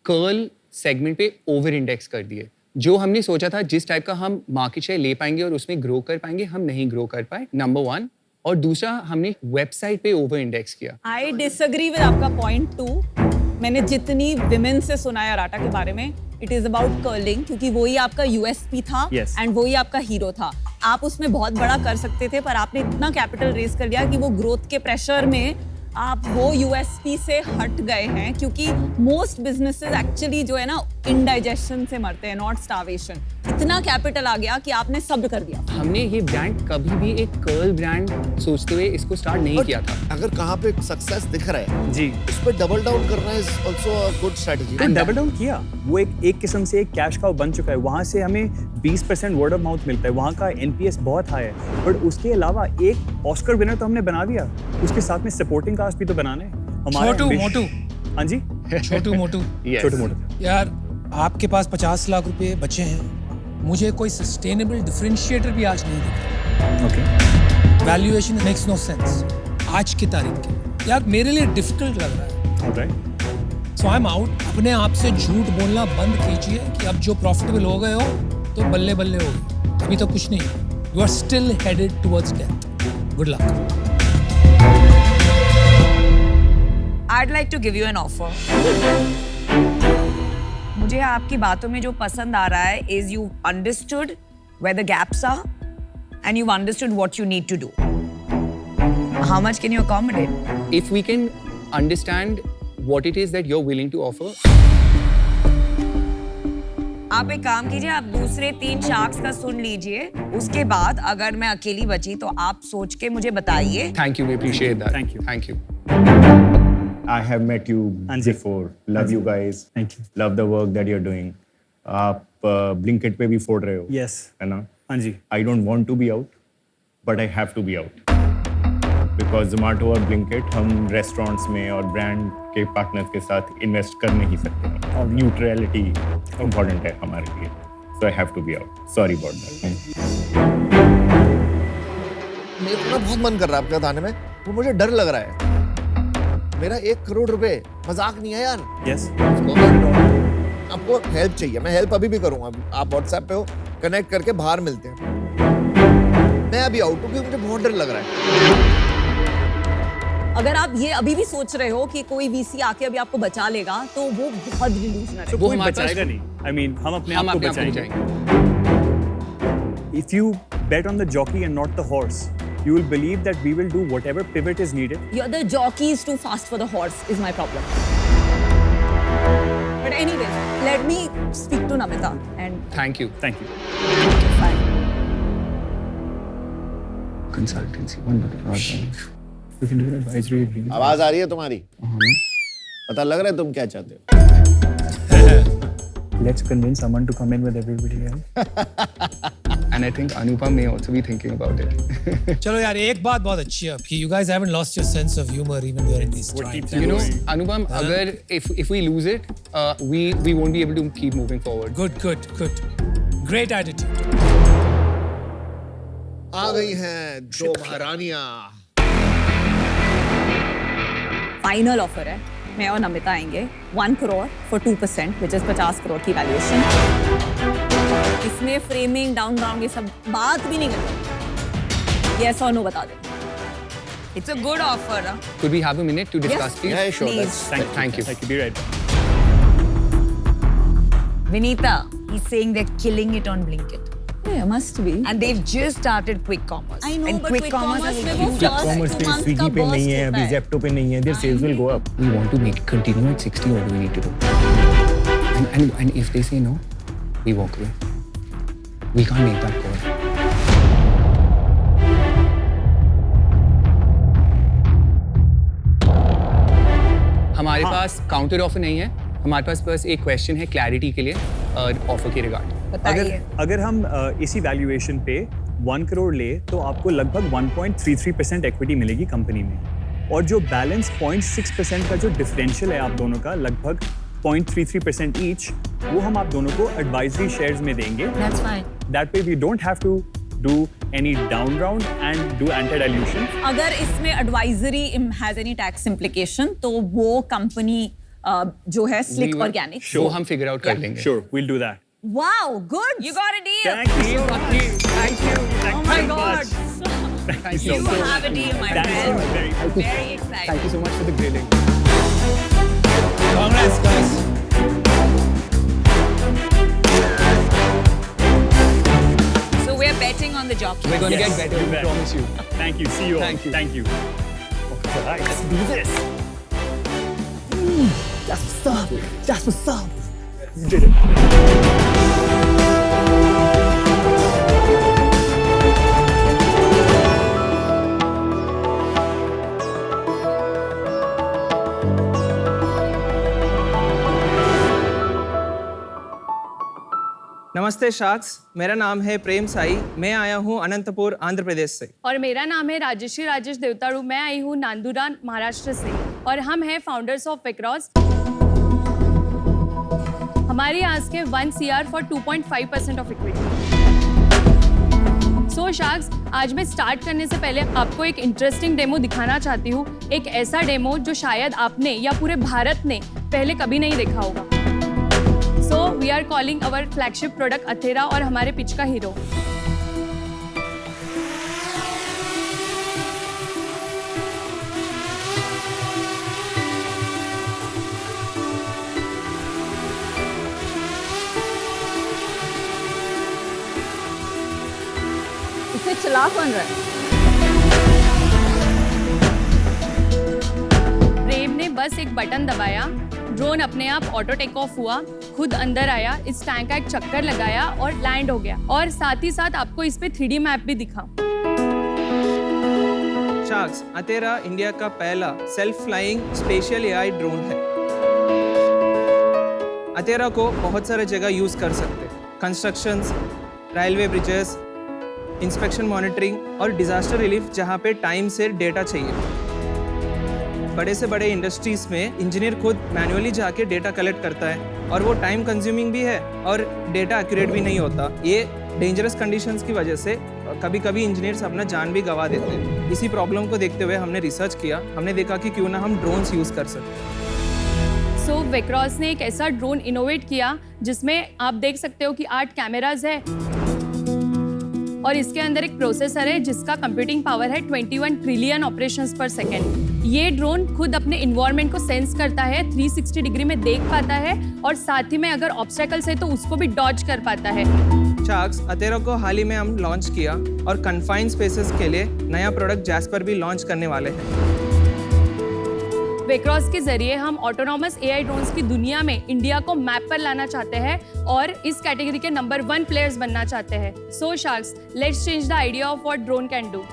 I: कर्ल सेगमेंट पे ओवर इंडेक्स कर दिए। जो हमने सोचा था जिस टाइप का हम मार्केट शेयर ले पाएंगे और उसमें ग्रो कर पाएंगे, हम नहीं ग्रो कर पाए, नंबर 1। और दूसरा, हमने वेबसाइट पे ओवर इंडेक्स किया।
F: आई डिसएग्री विद आपका पॉइंट 2। मैंने जितनी विमेन से सुना है अराटा के बारे में, इट इज अबाउट कर्लिंग, क्योंकि वही आपका यूएसपी था
H: Yes.
F: एंड वही आपका हीरो था। आप उसमें बहुत बड़ा कर सकते थे, पर आपने इतना कैपिटल रेज कर लिया कि वो ग्रोथ के प्रेशर में आप वो यूएसपी से हट गए हैं, क्योंकि मोस्ट बिजनेसेस एक्चुअली जो है ना इंडाइजेशन से मरते हैं, नॉट स्टार्वेशन। इतना कैपिटल आ गया कि आपने सब कर दिया।
I: हमने ये ब्रांड कभी भी एक कर्ल ब्रांड सोचते हुए इसको स्टार्ट नहीं किया था।
E: अगर कहाँ पे सक्सेस दिख रहा है
H: जी,
E: उस पर डबल डाउन करना is also a good strategy.
H: तो डबल डाउन किया, वो एक किस्म से एक कैश काउ बन चुका है। वहाँ से हमें 20% वर्ड ऑफ माउथ मिलता है, वहाँ का NPS बहुत हाई है। बट उसके अलावा एक ऑस्कर विनर तो हमने बना दिया, उसके साथ में सपोर्टिंग कास्ट भी तो बनाना है हमारा।
C: छोटू मोटू,
H: हाँ जी,
C: छोटू मोटू।
I: Yes.
H: छोटू मोटू।
C: यार आपके पास 50 लाख रुपए बचे हैं, मुझे कोई सस्टेनेबल डिफरेंशिएटर भी आज नहीं दिख रहा।
H: Okay,
C: valuation makes no sense आज की तारीख के। यार मेरे लिए डिफिकल्ट लग रहा है।
H: Alright,
C: so I am out. अपने आप से झूठ बोलना बंद कीजिए कि अब जो प्रॉफिटेबल हो गए हो तो बल्ले बल्ले हो गए, अभी तो कुछ नहीं। You are still headed towards death. Good luck.
G: I'd like to give you an offer. मुझे आपकी बातों में जो पसंद आ रहा है is you've understood where the gaps are and you've understood what you need to do. How much can you accommodate?
I: If we can understand what it is that you're willing to offer,
G: आप एक काम कीजिए, आप दूसरे 3 sharks का सुन लीजिए, उसके बाद अगर मैं अकेली बची तो आप सोच के मुझे बताइए।
I: thank you, we appreciate that.
H: Thank you.
I: Thank you.
D: I have met you
H: हाँ जी।
D: before. Love you guys.
H: Thank you.
D: Love the work that you're doing. आप Blinkit पे भी फोड़ रहे हो,
H: यस,
D: है ना?
H: हाँ जी।
D: I don't want to be out, but I have to be out. Because Zomato और Blinkit हम रेस्टोरेंट्स में और ब्रांड के पार्टनर्स के साथ इन्वेस्ट कर नहीं सकते हैं और न्यूट्रलिटी इम्पोर्टेंट है हमारे लिए. So I have to be out. Sorry about that.
E: मेरा बहुत मन कर रहा है आपके साथ आने में, तो मुझे डर लग रहा है। मेरा 1 करोड़ रुपए मजाक नहीं है यार।
H: यस,
E: आपको हेल्प चाहिए, मैं हेल्प अभी भी करूंगा। आप व्हाट्सएप पे हो, कनेक्ट करके बाहर मिलते हैं। मैं अभी आउट हूँ क्योंकि मुझे बहुत डर लग रहा है।
F: अगर आप ये अभी भी सोच रहे हो कि कोई वीसी आके अभी आपको बचा लेगा, तो वो बहुत डिल्यूजनल है।
H: तो कोई
I: हमारे पास-
H: बचाएगा नहीं। आई मीन हम अपने
I: हम
H: आप को
I: अपने आप को
H: बचाएंगे। If you bet on the jockey and not the horse, you will believe that we will do whatever pivot is needed.
F: You're the jockey is too fast for the horse is my problem. But anyways, let me speak to Namita and
I: Thank you.
H: Thank you.
F: fine.
I: Consultancy, one minute. We can do an advisory agreement.
E: आवाज आ रही है तुम्हारी? पता लग रहा है तुम क्या चाहते हो?
H: Let's convince someone to come in with everybody else.
I: And I think Anupam may also be thinking about it.
C: चलो यार, एक बात बहुत अच्छी है आपकी. You guys haven't lost your sense of humor even during these
H: What
C: trying
H: keeps
C: times.
I: You know, Anupam, agar if we lose it, we won't be able to keep moving forward.
C: Good. Great attitude.
E: आ गई हैं दो महारानियां.
F: Final offer है. मैं और नमिता आएंगे 1 crore for 2%, which is 50 crore की valuation. इसमें framing down ये सब बात भी नहीं करते. यस और नो बता दे.
G: It's a good offer. Huh?
I: Could we have a minute to discuss, please?
E: Yeah, sure.
F: Please.
I: Thank you.
H: Thank you. Be right back.
G: Vinita, he's saying they're killing it on Blinkit.
F: Yeah, must be.
G: And they've just started quick commerce.
F: I know,
G: and
F: but
G: quick
F: quick
G: commerce
F: commerce
G: has
F: में
G: a
F: वो
G: huge
F: first
D: commerce पे
F: month
D: Swiggy
F: का
D: पे नहीं
F: burst
D: है,
F: होता
D: अभी
F: है.
D: जेप्टो पे नहीं है, their sales will go up.
I: We want to make it continue at 60. What do we need to do? And if they say no, we walk away. We can't make that call. हमारे पास counter offer नहीं है. हमारे पास बस एक question है clarity के लिए offer के रिगार्ड.
G: बताइए.
H: अगर हम इसी वैल्यूएशन पे 1 करोड़ ले तो आपको लगभग 1.33% इक्विटी मिलेगी कंपनी में. और जो बैलेंस 0.6% का जो डिफरेंशियल है आप दोनों का, लगभग 0.33% ईच, वो हम आप दोनों को एडवाइजरी शेयर्स में देंगे.
F: That's fine.
H: That way we don't have to do any down round and do anti-dilution.
F: अगर इसमें advisory has any tax implication तो वो कंपनी जो है स्लिक ऑर्गेनिक.
I: वो हम फिगर आउट कर लेंगे.
H: Sure, we'll do that.
F: Wow good.
G: You got a deal.
H: Thank you.
I: Thank you.
F: Oh my God.
H: Thank you
G: You
H: so much.
G: have a deal, my
H: Thank you
G: friend.
H: very much.
G: Very excited.
I: Thank you so much for the grilling.
C: Congrats, guys.
G: So we're betting on the jockey.
I: We're going to
H: Yes,
I: get better.
H: you
I: We
H: bet.
I: promise you.
H: Thank you. See you all.
I: Thank you.
H: Thank you. Okay, all right, let's do this. That's what's up. You did it.
J: नमस्ते sharks, मेरा नाम है प्रेम साई. मैं आया हूँ अनंतपुर आंध्र प्रदेश से.
K: और मेरा नाम है राजेश्री राजेश देवताड़ू. मैं आई हूँ नांदुरा महाराष्ट्र से और हम हैं फाउंडर्स ऑफ विक्रॉस. हमारी आस्क है 1 CR for 2.5% of equity. So sharks, आज मैं स्टार्ट करने से पहले आपको एक इंटरेस्टिंग डेमो दिखाना चाहती हूँ. एक ऐसा डेमो जो शायद आपने या पूरे भारत ने पहले कभी नहीं देखा होगा. So we are calling our flagship product Athera और हमारे पिच का हीरो.
F: इसे चला कौन रहा है?
K: प्रेम ने बस एक बटन दबाया, ड्रोन अपने आप ऑटो टेक ऑफ हुआ, खुद अंदर आया, इस टैंक का एक चक्कर लगाया और लैंड हो गया. और साथ ही साथ आपको इस पे 3D मैप भी दिखा.
J: शार्क्स, अतेरा इंडिया का पहला self flying special AI drone है. अतेरा को बहुत सारे जगह यूज कर सकते हैं. Constructions, railway bridges, inspection monitoring और डिजास्टर रिलीफ जहाँ पे टाइम से डेटा चाहिए. बड़े से बड़े इंडस्ट्रीज में इंजीनियर खुद मैन्युअली जाके डेटा कलेक्ट करता है और वो टाइम कंज्यूमिंग भी है और डेटा एक्यूरेट भी नहीं होता. ये डेंजरस कंडीशंस की वजह से कभी कभी इंजीनियर्स अपना जान भी गंवा देते हैं. इसी प्रॉब्लम को देखते हुए हमने रिसर्च किया. हमने देखा कि क्यों ना हम ड्रोन्स यूज़ कर सकते.
K: सो विक्रॉस ने एक ऐसा ड्रोन इनोवेट किया जिसमें आप देख सकते हो कि 8 कैमराज है और इसके अंदर एक प्रोसेसर है जिसका कंप्यूटिंग पावर है 21 ट्रिलियन ऑपरेशंस पर सेकेंड. ये ड्रोन खुद अपने इन्वायरमेंट को सेंस करता है, 360 डिग्री में देख पाता है और साथ ही में अगर ऑब्स्टेकल्स है तो उसको भी डॉज कर पाता है।
J: शार्क्स अतेरा को हाल ही में हम लॉन्च किया और कन्फाइंड स्पेसेस के लिए नया प्रोडक्ट जैस्पर भी लॉन्च करने वाले हैं।
K: वेक्रॉस के जरिए हम ऑटोनॉमस एआई ड्रोन्स की दुनिया में इंडिया को मैप पर लाना चाहते हैं और इस कैटेगरी के नंबर 1 प्लेयर्स बनना चाहते हैं। So sharks, let's change the idea of what drone can do.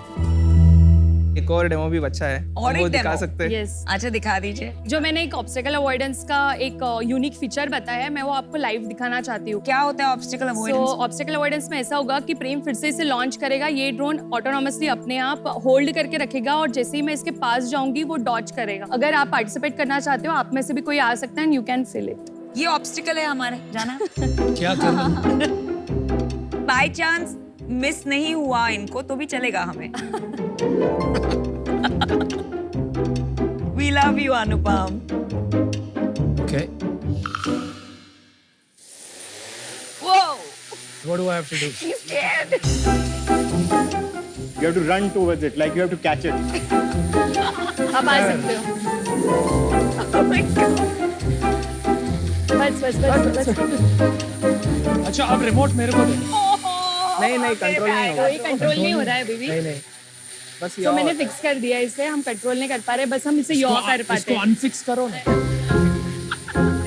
J: एक और डेमो भी बच्चा है,
G: और
J: वो
G: एक
J: दिखा
G: demo?
J: सकते हैं।
K: यस,
G: अच्छा दिखा दीजिए।
K: जो मैंने एक ऑब्स्टेकल अवॉइडेंस का एक यूनिक फीचर बताया है, मैं वो आपको लाइव दिखाना चाहती हूँ।
G: क्या होता है ऑब्स्टिकल
K: सो
G: अवॉइडेंस?
K: ऑब्स्टेकल अवॉइडेंस में ऐसा होगा कि प्रेम फिर से इसे लॉन्च करेगा। ये ड्रोन ऑटोनॉमसली अपने आप होल्ड करके रखेगा और जैसे ही मैं इसके पास जाऊंगी वो डॉज करेगा। अगर आप पार्टिसिपेट करना चाहते हो, आप में से भी कोई आ सकता है and you can feel it.
G: ये ऑब्स्टिकल है हमारे, जाना।
C: क्या करना?
G: बाय चांस मिस नहीं हुआ इनको तो भी चलेगा हमें। We love you, Anupam.
C: Okay.
G: Whoa,
C: What do I have to do?
G: he's scared.
D: You have to run towards it, like you have to catch it.
K: आप आ सकते हो।
G: Oh my God.
K: बस।
C: अच्छा, अब रिमोट मेरे को दे।
J: नहीं कंट्रोल नहीं होगा।
K: कोई कंट्रोल नहीं हो रहा है बेबी।
J: नहीं बस
K: तो मैंने फिक्स कर दिया इसे, हम कंट्रोल नहीं कर पा रहे, बस हम इसे यॉ कर पाते
C: इसको
K: हैं।
C: अनफिक्स करो ना।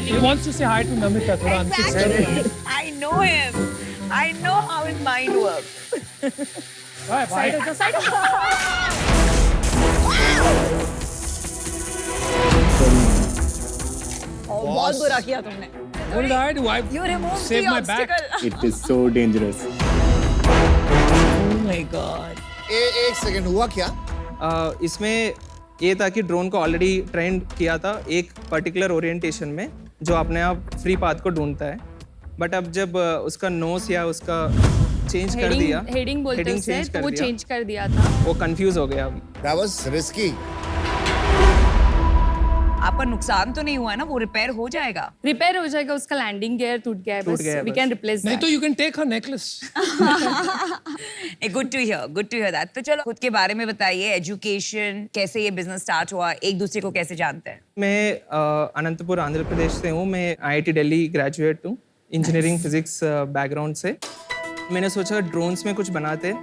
C: He wants to say hi to Namita, थोड़ा अनफिक्स करो।
G: Exactly. I know him. I know how his mind works.
C: Bye, bye.
K: Side हो जाओ, साइड हो जाओ।
F: बहुत बुरा किया तुमने।
C: What did I do? I
G: You removed
C: saved
G: the
C: my back.
G: obstacle.
D: It is so dangerous.
G: Oh my God.
E: एक second हुआ क्या?
J: इसमें ये था कि ड्रोन को ऑलरेडी ट्रेंड किया था एक पर्टिकुलर ओरिएंटेशन में जो अपने आप फ्री पाथ को ढूंढता है, बट अब जब उसका नोस या उसका चेंज कर दिया,
K: हेडिंग बोलते हैं
J: heading
K: उसे,
J: change
K: तो
J: कर
K: वो
J: दिया,
K: चेंज कर दिया था।
J: वो कंफ्यूज हो गया अभी।
E: That was risky.
G: आपका नुकसान तो नहीं हुआ है ना? वो रिपेयर हो जाएगा।
K: रिपेयर हो जाएगा, उसका लैंडिंग गियर टूट गया है,
J: टूट
K: बस
J: गया है
K: वी
J: बस।
K: कैन रिप्लेस
C: नहीं
K: दैट।
C: तो you can take her necklace.
G: Good to hear that. तो चलो खुद के बारे में बताइए, एजुकेशन, कैसे ये बिजनेस स्टार्ट हुआ, एक दूसरे को कैसे जानते हैं?
J: मैं अनंतपुर आंध्र प्रदेश से हूँ। मैं IIT दिल्ली ग्रेजुएट हूँ, इंजीनियरिंग फिजिक्स बैकग्राउंड से। मैंने सोचा ड्रोन्स में कुछ बनाते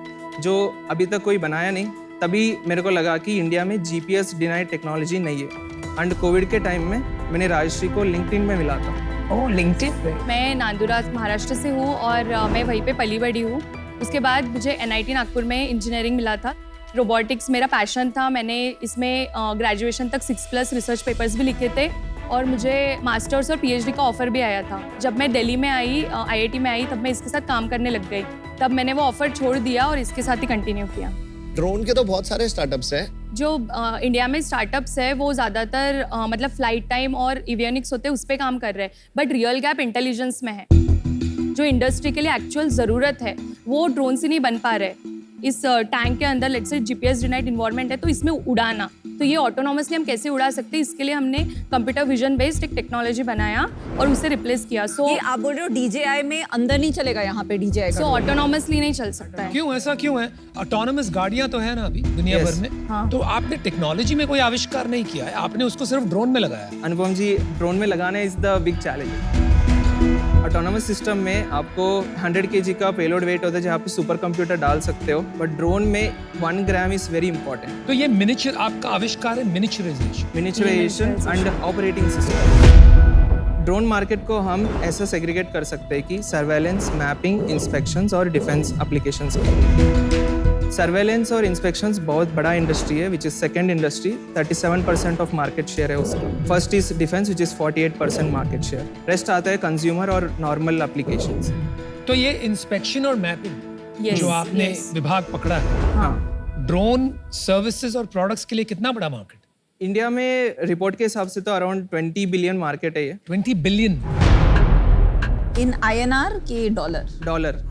J: जो अभी तक कोई बनाया नहीं। तभी मेरे को लगा कि इंडिया में GPS डिनाइड टेक्नोलॉजी नहीं है। एंड कोविड के टाइम में मैंने राजश्री को लिंक्डइन में मिला था।
G: ओह, लिंक्डइन पे।
K: मैं नांदुरा महाराष्ट्र से हूँ और मैं वहीं पे पली बड़ी हूँ। उसके बाद मुझे NIT नागपुर में इंजीनियरिंग मिला था। रोबोटिक्स मेरा पैशन था। मैंने इसमें ग्रेजुएशन तक 6+ रिसर्च पेपर्स भी लिखे थे और मुझे मास्टर्स और PhD का ऑफर भी आया था। जब मैं दिल्ली में आई, IIT में आई, तब मैं इसके साथ काम करने लग गई। तब मैंने वो ऑफर छोड़ दिया और इसके साथ ही कंटिन्यू किया।
E: ड्रोन के तो बहुत सारे स्टार्टअप्स हैं।
K: जो इंडिया में स्टार्टअप्स है वो ज़्यादातर मतलब फ्लाइट टाइम और एवियोनिक्स होते हैं उस पर काम कर रहे हैं, बट रियल गैप इंटेलिजेंस में है। जो इंडस्ट्री के लिए एक्चुअल ज़रूरत है वो ड्रोन से नहीं बन पा रहे। इस टैंक के अंदर let's say GPS denied environment है, तो इसमें उड़ाना, तो ये ऑटोनॉमसली हम कैसे उड़ा सकते हैं, इसके लिए हमने कंप्यूटर विजन बेस्ड एक टेक्नोलॉजी बनाया और उसे रिप्लेस किया। सो
F: ये आप बोल रहे हो DJI में अंदर नहीं चलेगा, यहाँ पे DJI का
K: ऑटोनॉमसली नहीं चल सकता है।
C: क्यों ऐसा क्यों है? ऑटोनोमस गाड़ियां तो है ना अभी दुनिया
J: Yes.
C: भर में।
K: हाँ।
C: तो आपने टेक्नोलॉजी में कोई आविष्कार नहीं किया है, आपने उसको सिर्फ ड्रोन में लगाया है।
J: अनुपम जी, ड्रोन में लगाना is the big challenge. Autonomous system में आपको 100 kg का पेलोड वेट होता है जहाँ पे सुपर कंप्यूटर डाल सकते हो, बट ड्रोन में 1 ग्राम इज वेरी इंपॉर्टेंट।
C: तो ये मिनिएचर आपका आविष्कार है, miniaturisation.
J: Miniaturisation and operating system. Drone market को हम ऐसा सेग्रीगेट कर सकते हैं कि सर्वेलेंस, मैपिंग, इंस्पेक्शंस और डिफेंस एप्लीकेशंस। सर्वेलेंस और इंस्पेक्शंस बहुत बड़ा इंडस्ट्री है, which is second industry. 37% of market share है उसका। First is defence, which is 48% market share. Rest आता है कंज्यूमर और नॉर्मल एप्लीकेशंस।
C: तो ये इंस्पेक्शन और मैपिंग
K: Yes,
C: जो आपने
K: yes.
C: विभाग पकड़ा है,
J: हाँ,
C: ड्रोन सर्विसेज और प्रोडक्ट्स के लिए कितना बड़ा मार्केट?
J: इंडिया में रिपोर्ट के हिसाब से तो अराउंड 20 बिलियन मार्केट है ये।
C: 20 बिलियन
F: इन INR के
J: डॉलर।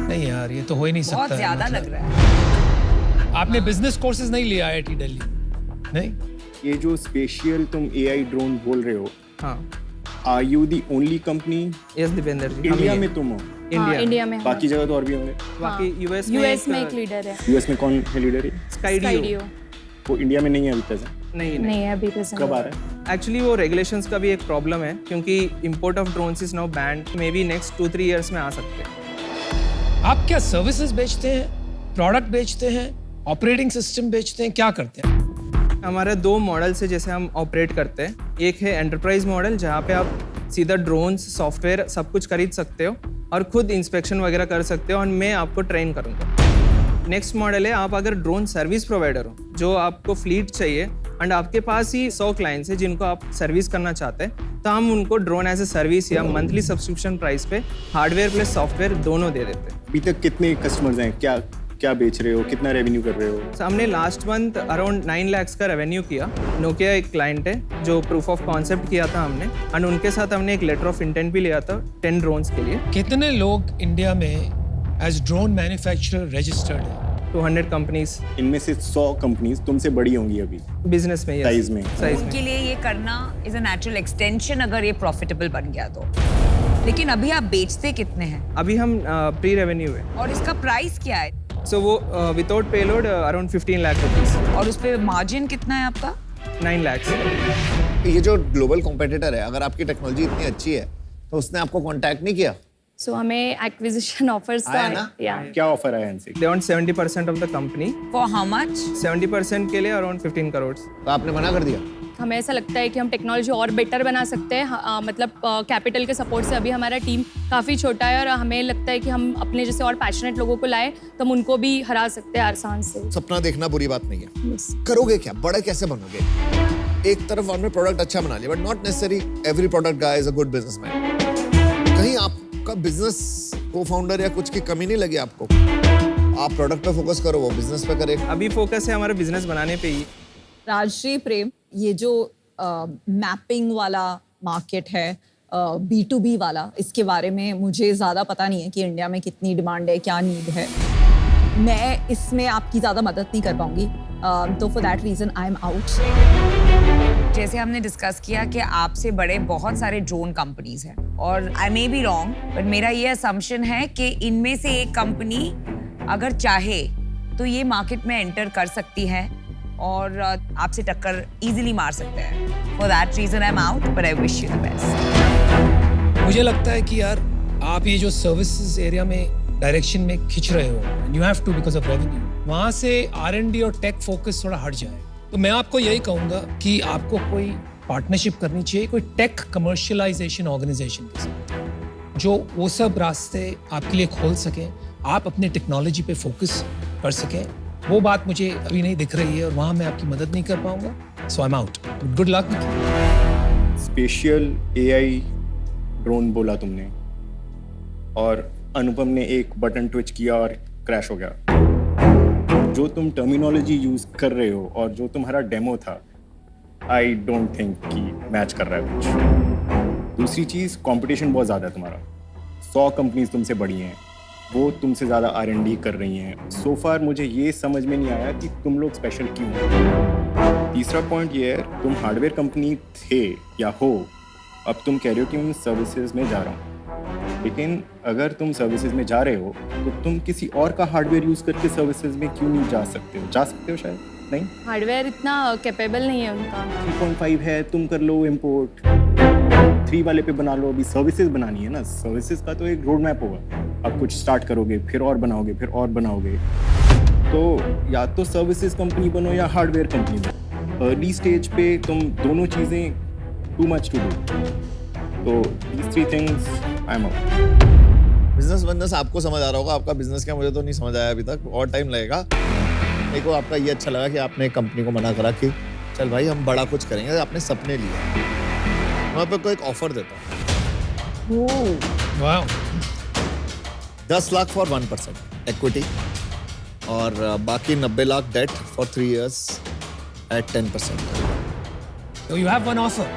C: नहीं यार, ये तो हो ही नहीं सकता
G: बहुत
C: है,
G: ज्यादा
C: मतलब।
G: लग रहा है।
C: आपने बिजनेस कोर्सेज नहीं लिया IIT दिल्ली? नहीं।
D: ये जो स्पेशियल तुम AI ड्रोन बोल रहे हो,
J: हाँ,
D: are you the only company
J: yes Deepinder ji.
D: India में तुम हो?
K: हाँ, इंडिया में
D: बाकी जगह तो और भी होंगे।
J: बाकी US
K: यूएस में एक लीडर है,
D: यूएस में कौन है लीडर?
J: स्काईडियो।
K: स्काईडियो।
D: वो इंडिया में नहीं है अभी प्रेजेंट?
J: नहीं
K: है अभी present।
D: कब आ रहा है?
J: एक्चुअली वो रेगुलेशंस का भी एक प्रॉब्लम है क्योंकि import of drones is now band, may be next 2-3 years में आ सकते हैं।
C: आप क्या सर्विसेज बेचते हैं, प्रोडक्ट बेचते हैं, ऑपरेटिंग सिस्टम बेचते हैं, क्या करते हैं?
J: हमारे 2 मॉडल से जैसे हम ऑपरेट करते हैं। एक है एंटरप्राइज मॉडल जहाँ पे आप सीधा ड्रोन्स, सॉफ्टवेयर सब कुछ खरीद सकते हो और खुद इंस्पेक्शन वगैरह कर सकते हो और मैं आपको ट्रेन करूँगा। नेक्स्ट मॉडल है आप अगर ड्रोन सर्विस प्रोवाइडर हो, जो आपको फ्लीट चाहिए एंड आपके पास ही 100 क्लाइंट्स हैं जिनको आप सर्विस करना चाहते हैं, तो हम उनको ड्रोन एज ए सर्विस या मंथली सब्सक्रिप्शन प्राइस पे हार्डवेयर प्लस सॉफ्टवेयर दोनों दे देते हैं।
D: अभी तक कितने कस्टमर्स हैं, क्या बेच रहे हो, कितना रेवेन्यू कर रहे हो?
J: So, हमने लास्ट मंथ अराउंड 9 lakhs का रेवेन्यू किया। नोकिया एक क्लाइंट है जो प्रूफ ऑफ कॉन्सेप्ट किया था हमने एंड उनके साथ हमने एक लेटर ऑफ इंटेंट भी लिया था 10 ड्रोन्स के लिए।
C: कितने लोग इंडिया में एज ड्रोन मैन्युफैक्चरर रजिस्टर्ड हैं?
J: 200 कंपनीज।
D: इनमें से 100 कंपनीज तुमसे बड़ी होंगी अभी
J: बिजनेस में,
D: साइज में।
G: उनके लिए ये करना इज अ नेचुरल एक्सटेंशन अगर ये प्रॉफिटेबल बन गया तो। लेकिन अभी आप बेचते कितने हैं?
J: अभी हम प्री रेवेन्यू है।
G: और इसका प्राइस क्या है?
J: सो वो without payload around 15 lakh rupees.
G: और उस पे मार्जिन कितना है आपका?
J: 9 lakhs।
E: ये जो ग्लोबल कॉम्पिटिटर है, अगर आपकी टेक्नोलॉजी इतनी अच्छी है तो उसने आपको कांटेक्ट नहीं किया?
K: सो हमें एक्विजिशन ऑफर्स
E: आया ना?
D: क्या ऑफर आया इनसे?
J: They want 70% of the company.
G: For how much?
J: 70% के लिए अराउंड 15 करोड़।
E: तो आपने मना कर दिया?
K: हमें ऐसा लगता है कि हम टेक्नोलॉजी और बेटर बना सकते हैं। मतलब कैपिटल के सपोर्ट से अभी हमारा टीम काफ़ी छोटा है और हमें लगता है कि हम अपने जैसे और पैशनेट लोगों को लाए तो हम उनको भी हरा सकते हैं आसान से।
E: सपना देखना बुरी बात नहीं है, करोगे क्या, बड़े कैसे बनोगे? एक तरफ आपने प्रोडक्ट अच्छा बना लिया, but not necessary every product guy is a good businessman. कहीं आपका बिजनेस को फाउंडर या कुछ की कमी नहीं लगी आपको? आप प्रोडक्ट पे फोकस करो, वो बिजनेस पे करे।
J: अभी फोकस है हमारा बिजनेस बनाने पे ही।
F: राजश्री, प्रेम, ये जो मैपिंग वाला मार्केट है, B2B वाला, इसके बारे में मुझे ज़्यादा पता नहीं है कि इंडिया में कितनी डिमांड है, क्या नीड है। मैं इसमें आपकी ज़्यादा मदद नहीं कर पाऊंगी, तो for that reason I am out.
G: जैसे हमने डिस्कस किया कि आपसे बड़े बहुत सारे ड्रोन कंपनीज हैं और आई मे बी रॉन्ग बट मेरा ये असम्पशन है कि इनमें से एक कंपनी अगर चाहे तो ये मार्केट में एंटर कर सकती है और आपसे टक्कर इजीली मार सकते हैं। For that reason I am out but I wish you the best.
C: मुझे लगता है कि यार आप ये जो सर्विसेज एरिया में डायरेक्शन में खिंच रहे हो, you have to because of revenue, वहाँ से R&D और टेक फोकस थोड़ा हट जाए। तो मैं आपको यही कहूँगा कि आपको कोई पार्टनरशिप करनी चाहिए कोई टेक कमर्शियलाइजेशन ऑर्गेनाइजेशन के साथ, जो वो सब रास्ते आपके लिए खोल सकें, आप अपने टेक्नोलॉजी पे फोकस कर सकें। वो बात मुझे अभी नहीं दिख रही है और वहाँ मैं आपकी मदद नहीं कर पाऊंगा। So I am out. Good luck.
D: Special AI drone बोला तुमने और अनुपम ने एक बटन ट्विच किया और क्रैश हो गया। जो तुम टर्मिनोलॉजी यूज कर रहे हो और जो तुम्हारा डेमो था, आई डोंट थिंक कि मैच कर रहा है कुछ। दूसरी चीज, कंपटीशन बहुत ज़्यादा है तुम्हारा। 100 कंपनीज तुमसे बड़ी हैं, वो तुमसे ज़्यादा R&D कर रही हैं। सो फार मुझे ये समझ में नहीं आया कि तुम लोग स्पेशल क्यों हो। तीसरा पॉइंट ये है, तुम हार्डवेयर कंपनी थे या हो, अब तुम कह रहे हो कि मैं सर्विसेज में जा रहा हूँ। लेकिन अगर तुम सर्विसेज में जा रहे हो तो तुम किसी और का हार्डवेयर यूज़ करके सर्विसेज में क्यों नहीं जा सकते हो? जा सकते हो शायद, नहीं?
K: हार्डवेयर इतना कैपेबल नहीं है उनका।
D: 3.5 है, तुम कर लो इम्पोर्ट। 3 वाले पे बना लो। अभी सर्विसेज बनानी है ना, सर्विसेज का तो एक रोड मैप होगा। आप कुछ स्टार्ट करोगे, फिर और बनाओगे, फिर और बनाओगे। तो या तो सर्विसेज कंपनी बनो या हार्डवेयर कंपनी बनो। अर्ली स्टेज पे तुम दोनों चीज़ें टू मच टू डू। तो these 3 things I am out.
E: Business आपको समझ आ रहा होगा, आपका बिजनेस क्या मुझे तो नहीं समझ आया अभी तक, और टाइम लगेगा। मेरे को आपका ये अच्छा लगा कि आपने कंपनी को मना करा कि चल भाई हम बड़ा कुछ करेंगे, आपने सपने लिए। मैं आपको एक ऑफर देता हूँ।
C: वाह।
E: 10 लाख फॉर 1% इक्विटी और बाकी 90 lakh debt for 3 years at 10%.
C: So you have one offer.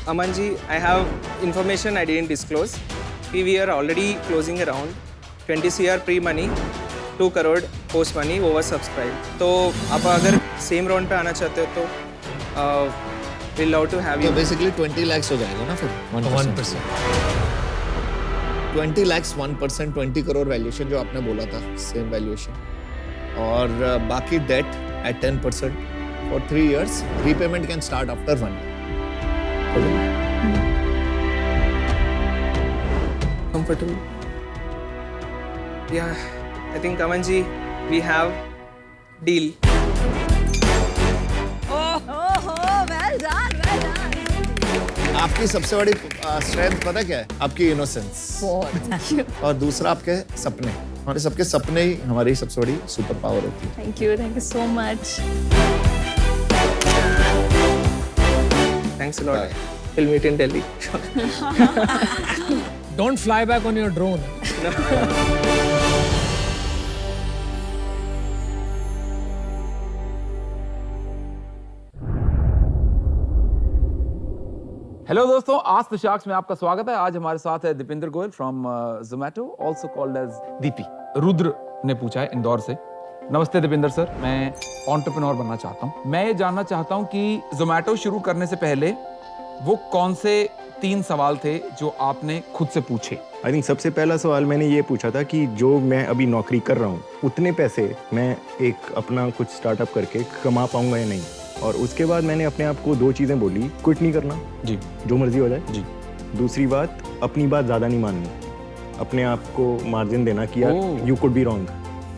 J: Aman ji, I have information I didn't disclose. We are already closing around 20 CR pre-money, 2 crore post-money oversubscribed. तो आप अगर सेम राउंड पे आना चाहते हो तो we'll love to have you.
E: तो basically 20 lakhs हो जाएगा ना फिर 1%. 20 lakhs 1%, 20 करोड़ वैल्यूएशन जो आपने बोला था, सेम वैल्यूएशन। और बाकी date at 10% for 3 years. Repayment can start after 1 year.
J: Comfortable. Yeah, I think Aman ji, we have deal.
F: well done.
E: आपकी सबसे बड़ी स्ट्रेंथ पता क्या है? आपकी इनोसेंस और दूसरा आपके सपने। हमारे सबके सपने ही हमारी सबसे बड़ी सुपर पावर होती है।
K: Thank you so much.
J: Thanks a lot. We'll meet in Delhi.
C: Don't fly back on your drone.
L: Hello दोस्तों, आज तो शार्क्स में आपका स्वागत है। आज हमारे साथ है Deepinder Goyal from Zomato, also called as Deepi. Rudra ने पूछा है इंदौर से। नमस्ते दीपेंद्र सर, मैं एंटरप्रेन्योर बनना चाहता हूँ। मैं ये जानना चाहता हूँ कि जोमैटो शुरू करने से पहले वो कौन से 3 सवाल थे जो आपने खुद से पूछे?
D: आई थिंक सबसे पहला सवाल मैंने ये पूछा था कि जो मैं अभी नौकरी कर रहा हूँ उतने पैसे मैं एक अपना कुछ स्टार्टअप करके कमा पाऊंगा या नहीं। और उसके बाद मैंने अपने आप को 2 चीज़ें बोली, क्विट नहीं करना जी, जो मर्जी हो जाए जी। दूसरी बात, अपनी बात ज़्यादा नहीं माननी, अपने आप को मार्जिन देना कि यार you could be wrong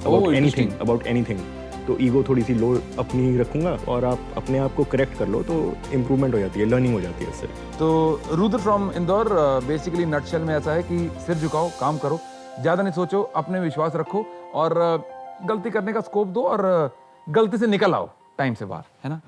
D: about anything. तो ईगो थोड़ी सी लो अपनी रखूंगा और आप अपने आप को करेक्ट कर लो तो इम्प्रूवमेंट हो जाती है, लर्निंग हो जाती है इससे।
L: तो Rudra from Indore, basically nutshell में ऐसा है कि सिर झुकाओ, काम करो, ज़्यादा नहीं सोचो, अपने विश्वास रखो और गलती करने का स्कोप दो और गलती से निकल आओ टाइम से बाहर, है ना?